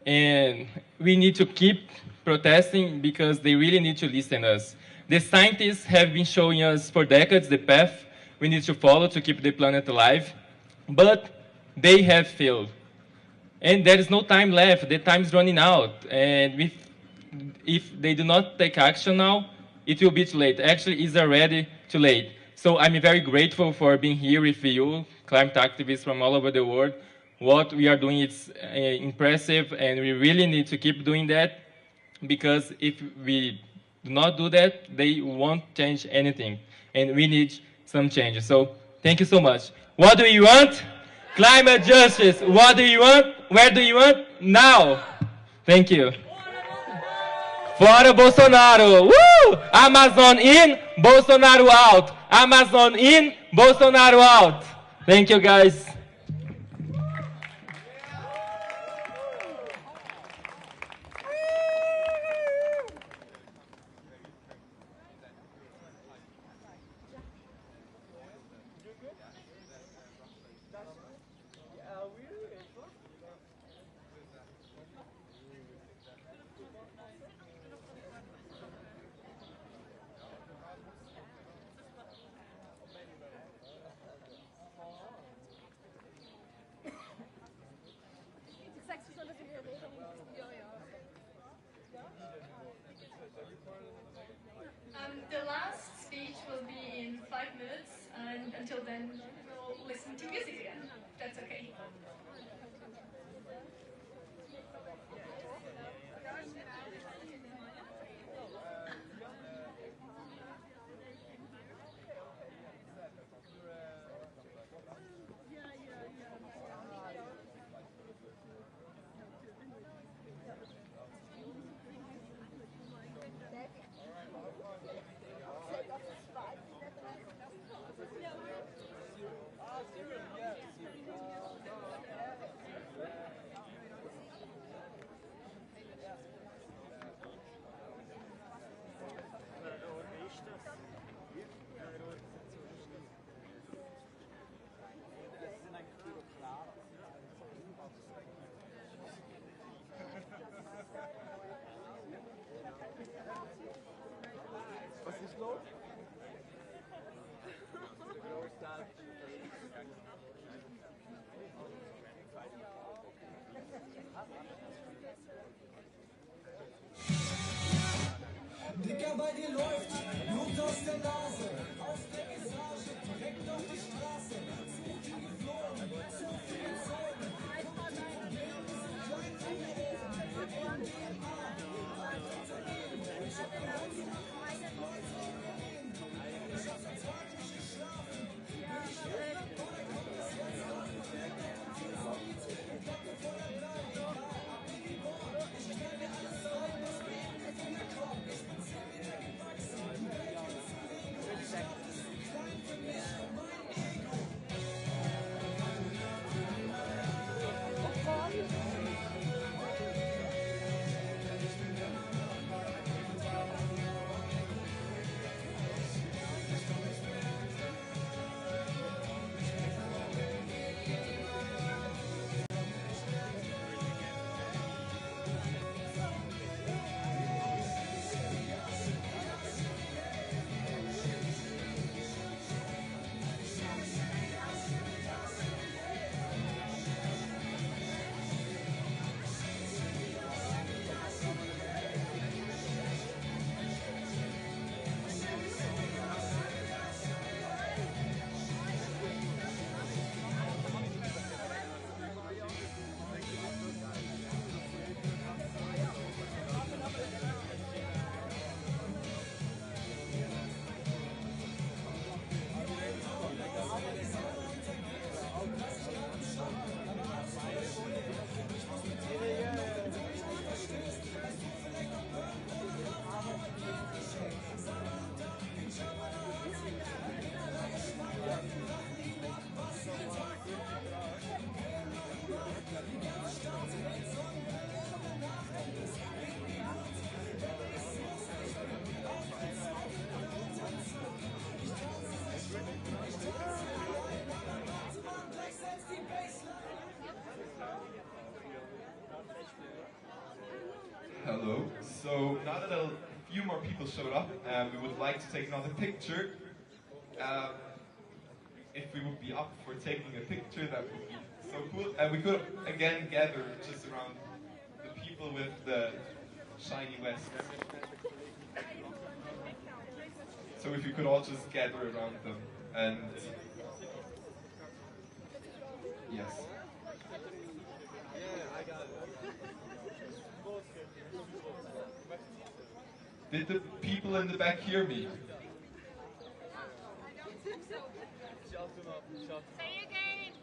and we need to keep protesting because they really need to listen to us. The scientists have been showing us for decades the path we need to follow to keep the planet alive, but they have failed. And there is no time left, the time is running out, and if they do not take action now, it will be too late. Actually, it's already too late. So I'm very grateful for being here with you, climate activists from all over the world. What we are doing is impressive, and we really need to keep doing that, because if we do not do that, they won't change anything, and we need some changes. So thank you so much. What do you want? Climate justice. What do you want? Where do you want? Now. Thank you. Fora Bolsonaro! Woo! Amazon in, Bolsonaro out. Amazon in, Bolsonaro out. Thank you, guys. The last speech will be in 5 minutes, and until then, we'll listen to music again. That's okay. Dicker, bei dir läuft Blut aus der Nase, aus der Visage, direkt auf die Straße. Zu viel geflogen, zu viel gezogen. Guck die Probleme sind klein angehoben. In DNA, ein Unternehmen. Ich hab im Hals meine Leute übernehmen. Ich hab seit Tagen nicht geschlafen. Bin ich verhindert oder kommt es jetzt noch? Direkt auf den Fuß, mit Glocke voller Blau. Ab in die Born, ich klär dir alles rein, was mir in den Finger kommt. Ich bin 10 Meter gewachsen, Welt zu legen. Hello. So now that a few more people showed up, we would like to take another picture. If we would be up for taking a picture, that would be so cool. And we could again gather just around the people with the shiny vests. So if you could all just gather around them and yes. Did the people in the back hear me? Say again.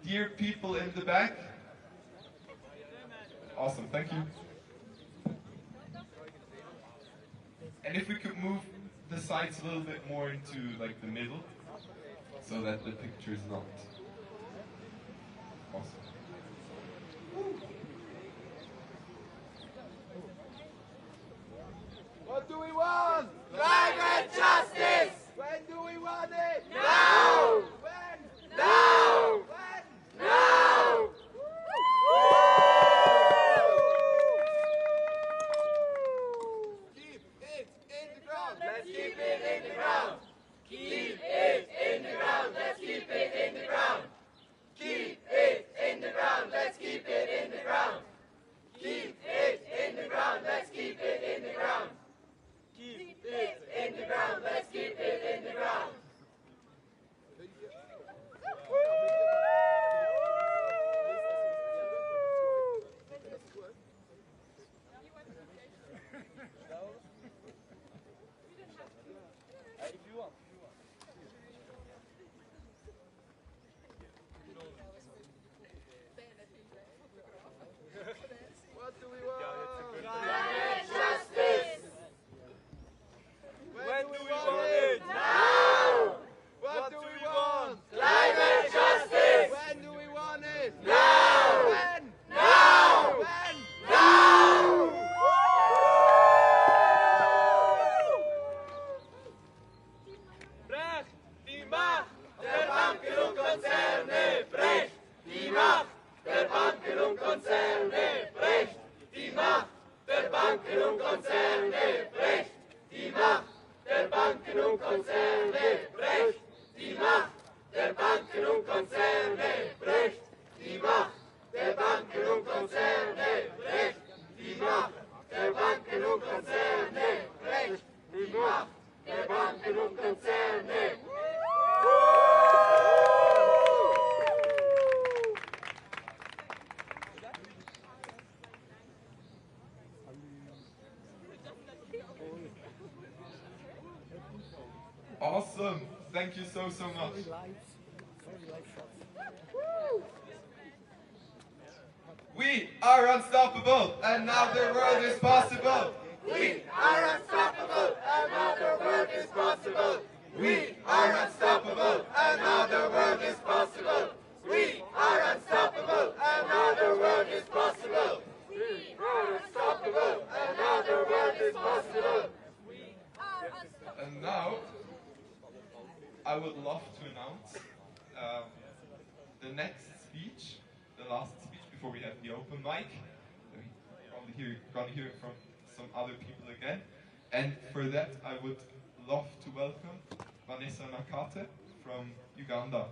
Dear people in the back? Awesome, thank you. And if we could move the sides a little bit more into like the middle, so that the picture is not awesome. What do we want? Climate justice! When do we want it? Now! When? Now! When? Now! Keep it in the ground! Let's keep it in the ground! Keep it in the ground! Let's keep it in the ground! Keep it in the ground! Let's keep it in the ground! Keep it in the ground! Let's keep it in the ground! Keep it in the ground, let's keep it in the ground. What do we want? Climate justice! When do we want it? Now! What do we want? Climate justice! When do we want it? Now! When? Now! When? Now! Brecht die Macht der Banken und Konzerne! Brecht die Macht der Banken und Konzerne! Brecht die Macht der Banken und Konzerne! Brecht die Macht der Banken und Konzerne! Brecht die Macht der Banken und Konzerne! Brecht die Macht der Banken und Konzerne! Brecht die Macht der Banken und Konzerne! Brecht die Macht der Banken und Konzerne! Awesome, thank you so much. We are unstoppable, and now the world is possible. We are unstoppable, and now the world is possible. We are unstoppable, and now the world is possible. We are unstoppable, and now the world is possible. We are unstoppable, and now the world is possible. And now, I would love to announce the next speech, the last speech before we have the open mic. We're probably hear it from some other people again. And for that, I would love to welcome Vanessa Nakate from Uganda.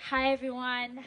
Hi everyone,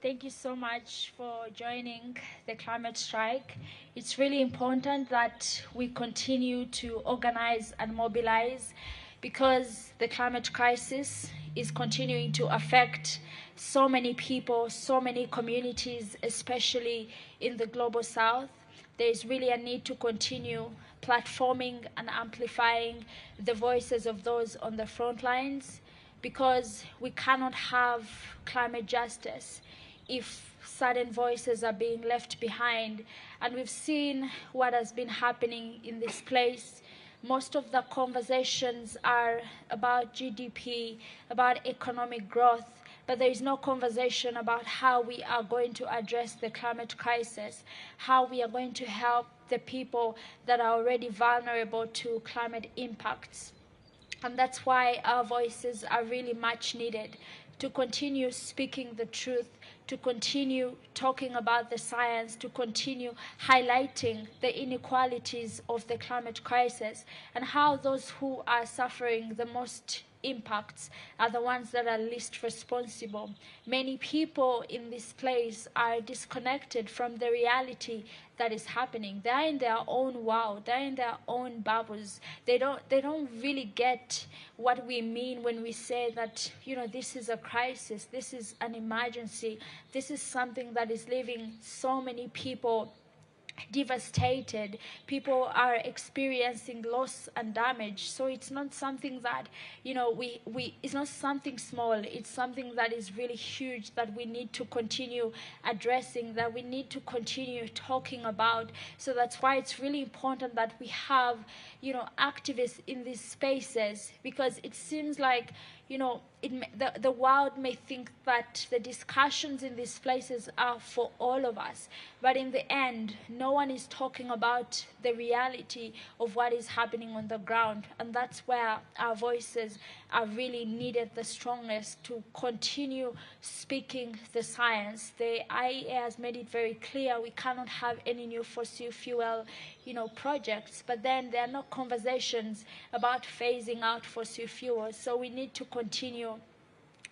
thank you so much for joining the climate strike. It's really important that we continue to organize and mobilize because the climate crisis is continuing to affect so many people, so many communities, especially in the global south. There is really a need to continue platforming and amplifying the voices of those on the front lines, because we cannot have climate justice if certain voices are being left behind. And we've seen what has been happening in this place. Most of the conversations are about GDP, about economic growth, but there is no conversation about how we are going to address the climate crisis, how we are going to help the people that are already vulnerable to climate impacts. And that's why our voices are really much needed to continue speaking the truth, to continue talking about the science, to continue highlighting the inequalities of the climate crisis and how those who are suffering the most impacts are the ones that are least responsible. Many people in this place are disconnected from the reality that is happening. They're in their own world, they're in their own bubbles. They don't really get what we mean when we say that, you know, this is a crisis, this is an emergency, this is something that is leaving so many people devastated. People are experiencing loss and damage. So it's not something that, you know, it's not something small. It's something that is really huge that we need to continue addressing, that we need to continue talking about. So that's why it's really important that we have, you know, activists in these spaces, because it seems like, you know, the world may think that the discussions in these places are for all of us, but in the end, no one is talking about the reality of what is happening on the ground, and that's where our voices are really needed the strongest to continue speaking the science. The IEA has made it very clear we cannot have any new fossil fuel, you know, projects, but then there are no conversations about phasing out fossil fuels, so we need to continue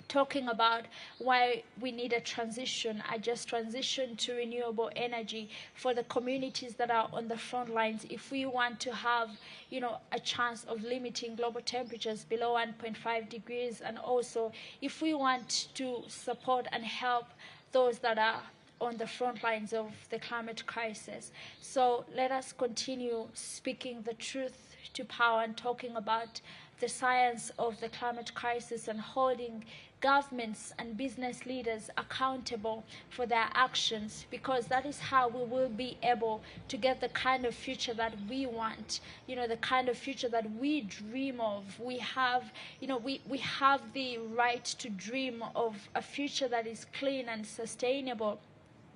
talking about why we need a transition, a just transition to renewable energy for the communities that are on the front lines. If we want to have, you know, a chance of limiting global temperatures below 1.5 degrees, and also if we want to support and help those that are on the front lines of the climate crisis. So let us continue speaking the truth to power and talking about the science of the climate crisis and holding governments and business leaders accountable for their actions, because that is how we will be able to get the kind of future that we want, you know, the kind of future that we dream of. We have, you know, we have the right to dream of a future that is clean and sustainable.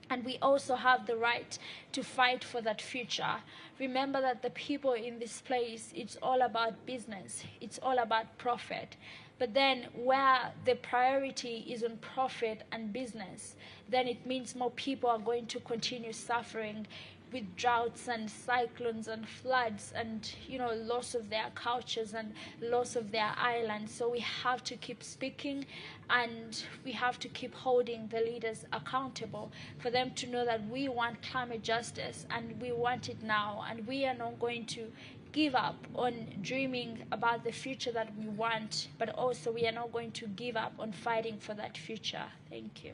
And we also have the right to fight for that future. Remember that the people in this place, it's all about business. It's all about profit. But then where the priority is on profit and business, then it means more people are going to continue suffering with droughts and cyclones and floods and, you know, loss of their cultures and loss of their islands. So we have to keep speaking, and we have to keep holding the leaders accountable for them to know that we want climate justice and we want it now, and we are not going to give up on dreaming about the future that we want, but also we are not going to give up on fighting for that future. Thank you.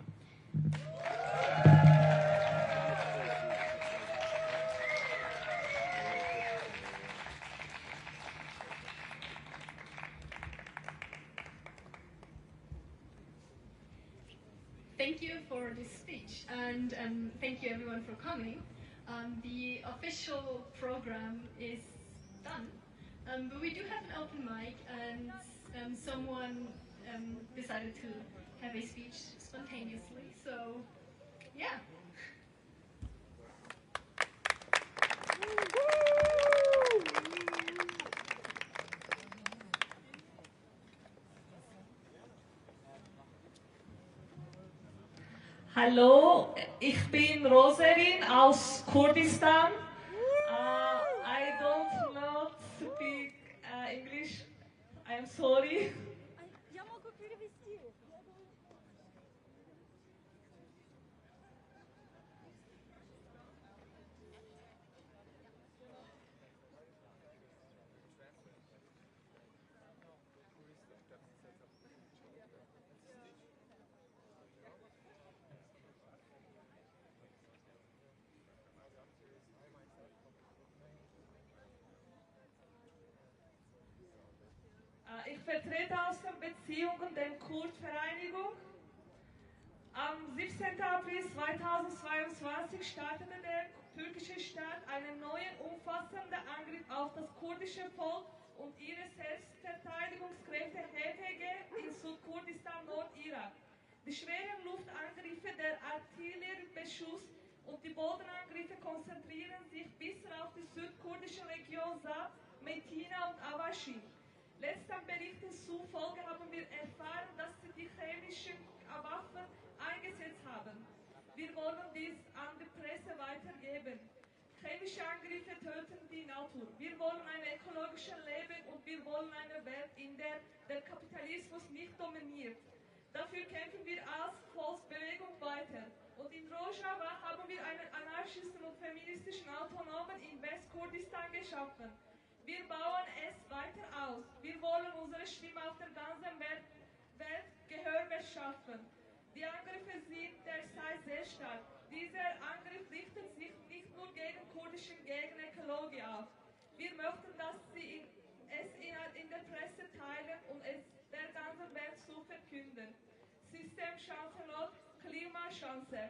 Thank you for this speech, and thank you everyone for coming. The official program is done, but we do have an open mic, and someone decided to have a speech spontaneously, so yeah. Hallo, ich bin Roserin aus Kurdistan. I don't know speak English. I am sorry. Ich vertrete aus der Beziehungen der Kurdvereinigung. Am 17. April 2022 startete der türkische Staat einen neuen umfassenden Angriff auf das kurdische Volk und ihre Selbstverteidigungskräfte HTG in Südkurdistan, Nordirak. Die schweren Luftangriffe, der Artilleriebeschuss und die Bodenangriffe konzentrieren sich bisher auf die südkurdische Region Sa, Metina und Awashi. Letzten Berichten zufolge haben wir erfahren, dass sie die chemischen Waffen eingesetzt haben. Wir wollen dies an die Presse weitergeben. Chemische Angriffe töten die Natur. Wir wollen ein ökologisches Leben und wir wollen eine Welt, in der der Kapitalismus nicht dominiert. Dafür kämpfen wir als Volksbewegung weiter. Und in Rojava haben wir einen anarchischen und feministischen Autonomen in Westkurdistan geschaffen. Wir bauen es weiter aus. Wir wollen unsere Stimme auf der ganzen Welt Gehör verschaffen. Die Angriffe sind derzeit sehr stark. Dieser Angriff richtet sich nicht nur gegen kurdischen Ökologie auf. Wir möchten, dass sie es in der Presse teilen und es der ganzen Welt zu verkünden. Systemchance not Klimachance.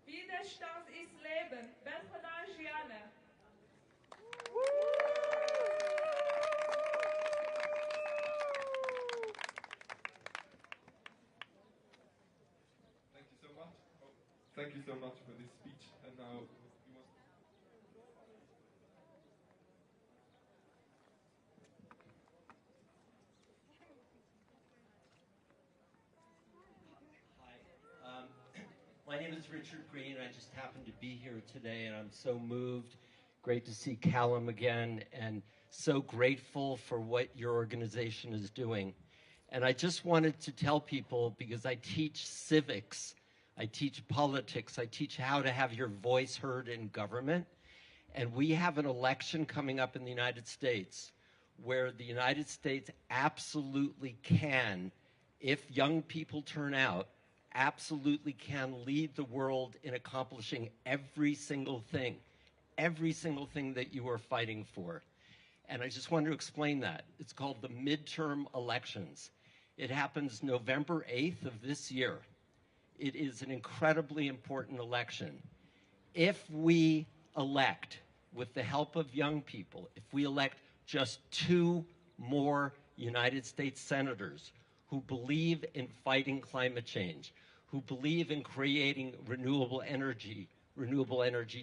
Widerstand ist Leben. Belfodar. Thank you so much for this speech. And now you must. Hi, my name is Richard Green. I just happened to be here today, and I'm so moved. Great to see Callum again, and so grateful for what your organization is doing. And I just wanted to tell people, because I teach civics, I teach politics, I teach how to have your voice heard in government. And we have an election coming up in the United States where the United States absolutely can, if young people turn out, absolutely can lead the world in accomplishing every single thing that you are fighting for. And I just wanted to explain that. It's called the midterm elections. It happens November 8th of this year. It is an incredibly important election. If we elect, with the help of young people, if we elect just 2 more United States senators who believe in fighting climate change, who believe in creating renewable energy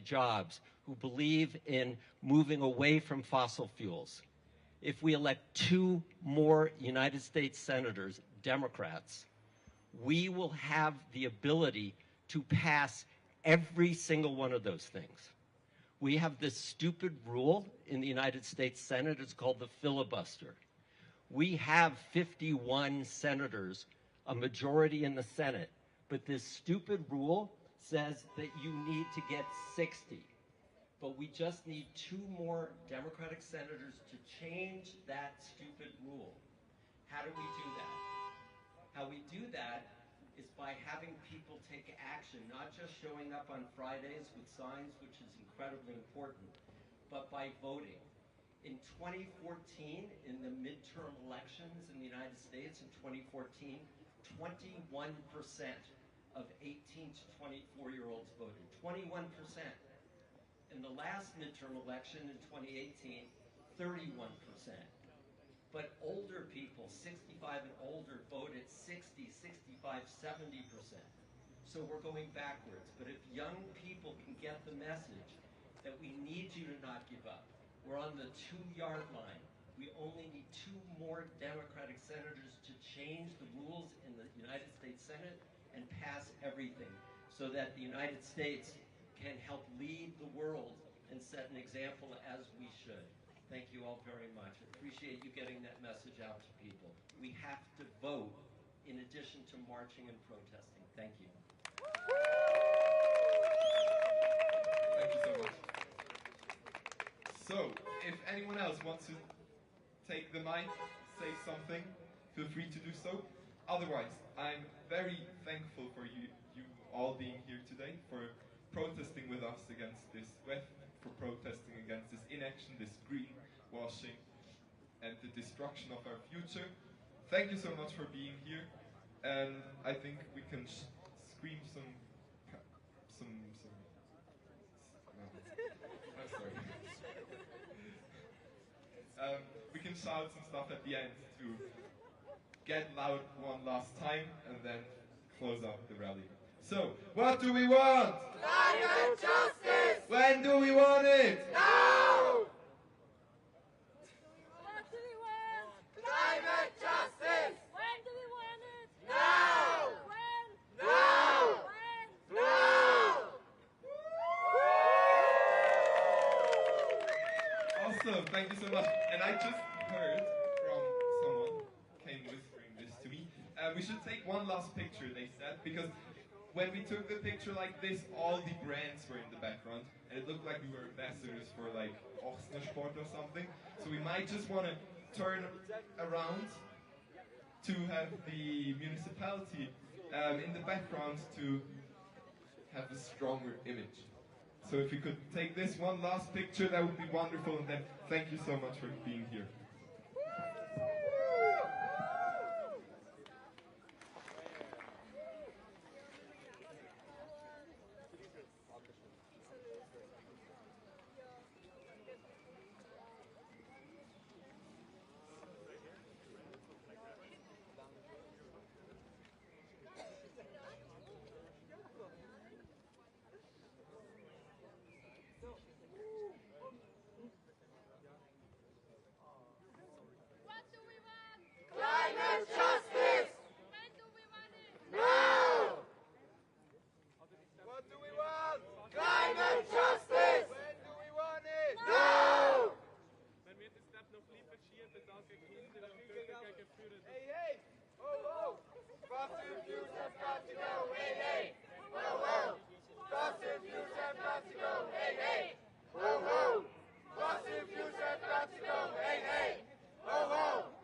jobs, who believe in moving away from fossil fuels, if we elect 2 more United States senators, Democrats, we will have the ability to pass every single one of those things. We have this stupid rule in the United States Senate. It's called the filibuster. We have 51 senators, a majority in the Senate, but this stupid rule says that you need to get 60. But we just need 2 more Democratic senators to change that stupid rule. How do we do that? How we do that is by having people take action, not just showing up on Fridays with signs, which is incredibly important, but by voting. In 2014, in the midterm elections in the United States in 2014, 21% of 18 to 24-year-olds voted. 21%. In the last midterm election in 2018, 31%. But older people, 65 and older, voted 60, 65, 70%. So we're going backwards. But if young people can get the message that we need you to not give up, we're on the 2-yard line. We only need 2 more Democratic senators to change the rules in the United States Senate and pass everything so that the United States can help lead the world and set an example as we should. Thank you all very much. I appreciate you getting that message out to people. We have to vote in addition to marching and protesting. Thank you. Thank you so much. So, if anyone else wants to take the mic, say something, feel free to do so. Otherwise, I'm very thankful for you all being here today, for protesting with us against this threat, for protesting against this inaction, this greenwashing, and the destruction of our future. Thank you so much for being here, and I think we can scream some. I'm sorry. We can shout some stuff at the end to get loud one last time, and then close up the rally. So, what do we want? Climate justice! When do we want it? Now! What do we want? Climate justice! When do we want it? Now! When? Now! When? Now! Awesome, thank you so much. And I just heard from someone came whispering this to me. We should take one last picture, they said, because when we took the picture like this, all the brands were in the background, and it looked like we were ambassadors for like Ochsensport or something. So we might just want to turn around to have the municipality in the background to have a stronger image. So if we could take this one last picture, that would be wonderful, and then thank you so much for being here. Climate justice! When do we want it? Now! What do we want? Climate justice! When do we want it? Now! Hey, hey! Ho, ho! Fossil fuels have got to go! Hey, hey! Ho, ho! Fossil fuels have got to go! Hey, hey! Ho, ho! Fossil fuels have got to go! Hey, hey! Ho, ho!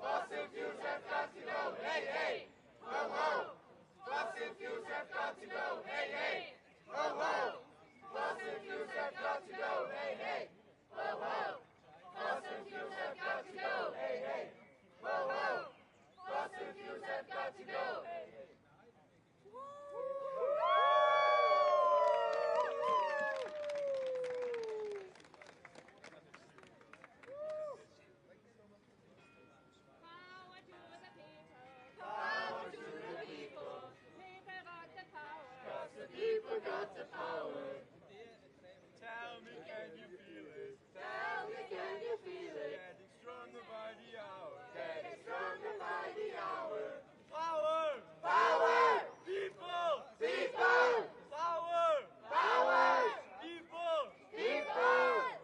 Fossil fuels have got to go, hey, hey, ho, ho. Fossil fuels have got to go, hey, hey, ho, ho. Fossil fuels have got to go, hey, hey, ho, ho. Fossil fuels have got to go, hey, hey, ho, ho. Fossil fuels have got to go, hey, hey. People got the power. Tell me, can you feel it? Tell me, can you feel it? Getting stronger by the hour. Getting stronger by the hour. Power! Power! People! People! Power! Power! People! People!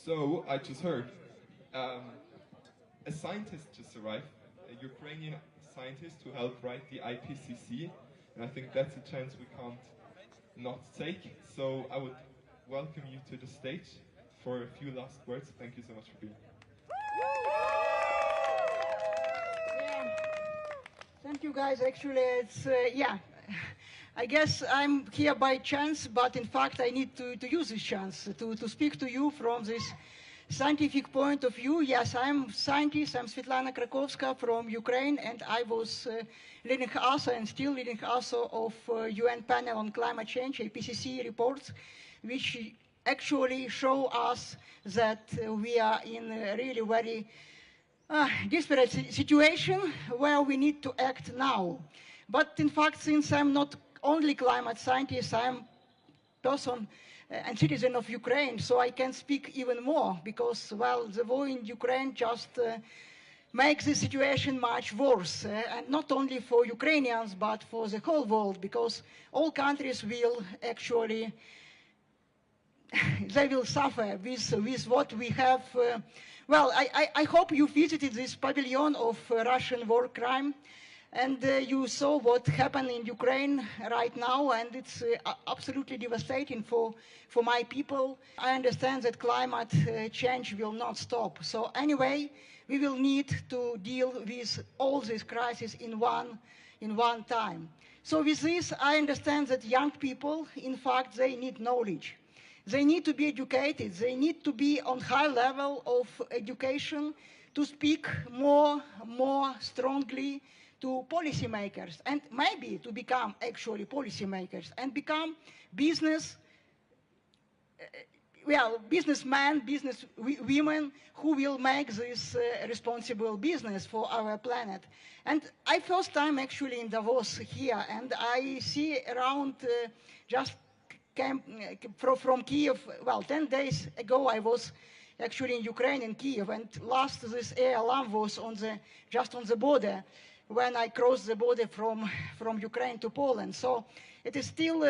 So, I just heard, a scientist just arrived, a Ukrainian scientist who helped write the IPCC, and I think that's a chance we can't not take. So I would welcome you to the stage for a few last words. Thank you so much for being here. Yeah. Thank you guys. Actually, it's, yeah. I guess I'm here by chance, but in fact I need to use this chance to speak to you from this scientific point of view. Yes, I'm a scientist. I'm Svetlana Krakovska from Ukraine, and I was leading also and still leading also of UN panel on climate change, IPCC reports, which actually show us that we are in a really very desperate situation where we need to act now. But in fact, since I'm not only climate scientist, I'm person and citizen of Ukraine, so I can speak even more because, well, the war in Ukraine just makes the situation much worse, and not only for Ukrainians, but for the whole world, because all countries will actually, they will suffer with what we have. Well, I hope you visited this pavilion of Russian war crime, and you saw what happened in Ukraine right now, and it's absolutely devastating for my people. I understand that climate change will not stop. So anyway, we will need to deal with all these crises in one time. So with this, I understand that young people, in fact, they need knowledge. They need to be educated. They need to be on high level of education to speak more strongly to policymakers, and maybe to become actually policymakers and become businessmen, business women who will make this responsible business for our planet. And I first time actually in Davos here, and I see around just came from Kiev. Well, 10 days ago I was actually in Ukraine, in Kiev, and last this air alarm was just on the border when I crossed the border from Ukraine to Poland. So it is still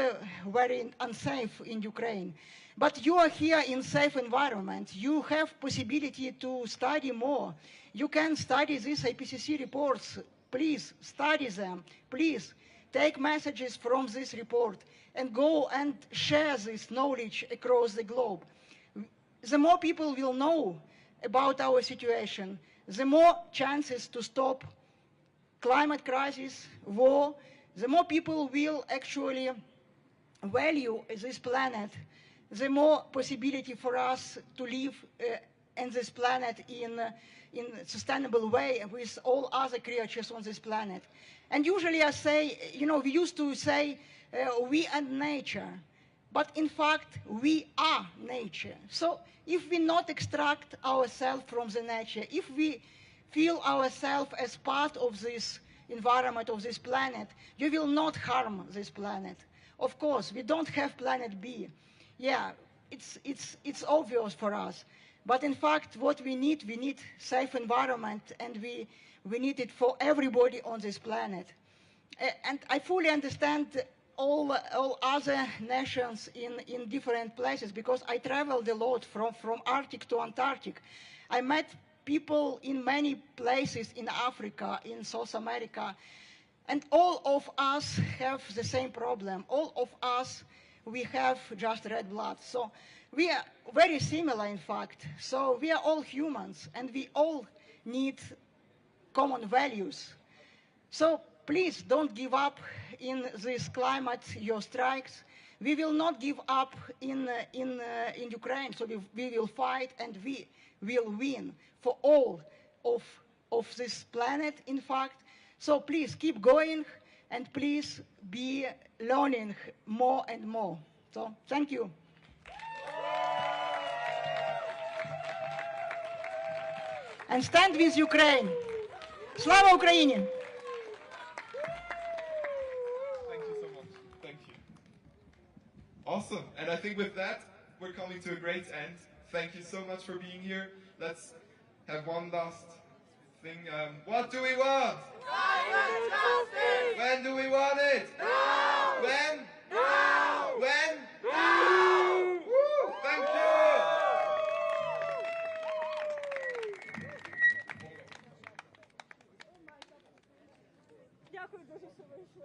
very unsafe in Ukraine. But you are here in safe environment. You have possibility to study more. You can study these IPCC reports. Please study them. Please take messages from this report and go and share this knowledge across the globe. The more people will know about our situation, the more chances to stop climate crisis, war, the more people will actually value this planet, the more possibility for us to live in this planet in a sustainable way with all other creatures on this planet. And usually I say, we used to say, we and nature, but in fact, we are nature. So if we not extract ourselves from the nature, if we feel ourselves as part of this environment, of this planet, you will not harm this planet. Of course, we don't have planet B. Yeah, it's obvious for us. But in fact, what we need safe environment, and we need it for everybody on this planet. And I fully understand all other nations in different places, because I traveled a lot from Arctic to Antarctic. I met people in many places in Africa, in South America, and all of us have the same problem. All of us, we have just red blood. So we are very similar, in fact. So we are all humans, and we all need common values. So please don't give up in this climate, your strikes. We will not give up in Ukraine. So we will fight, and we will win for all of this planet, in fact. So please keep going, and please be learning more and more. So thank you. And stand with Ukraine. Slava Ukraini! Thank you so much. Thank you. Awesome. And I think with that, we're coming to a great end. Thank you so much for being here. Let's have one last thing. What do we want? Climate justice! When do we want it? Now! When? Now! When? Now! Woo! Thank you! Дякую дуже, що вийшли.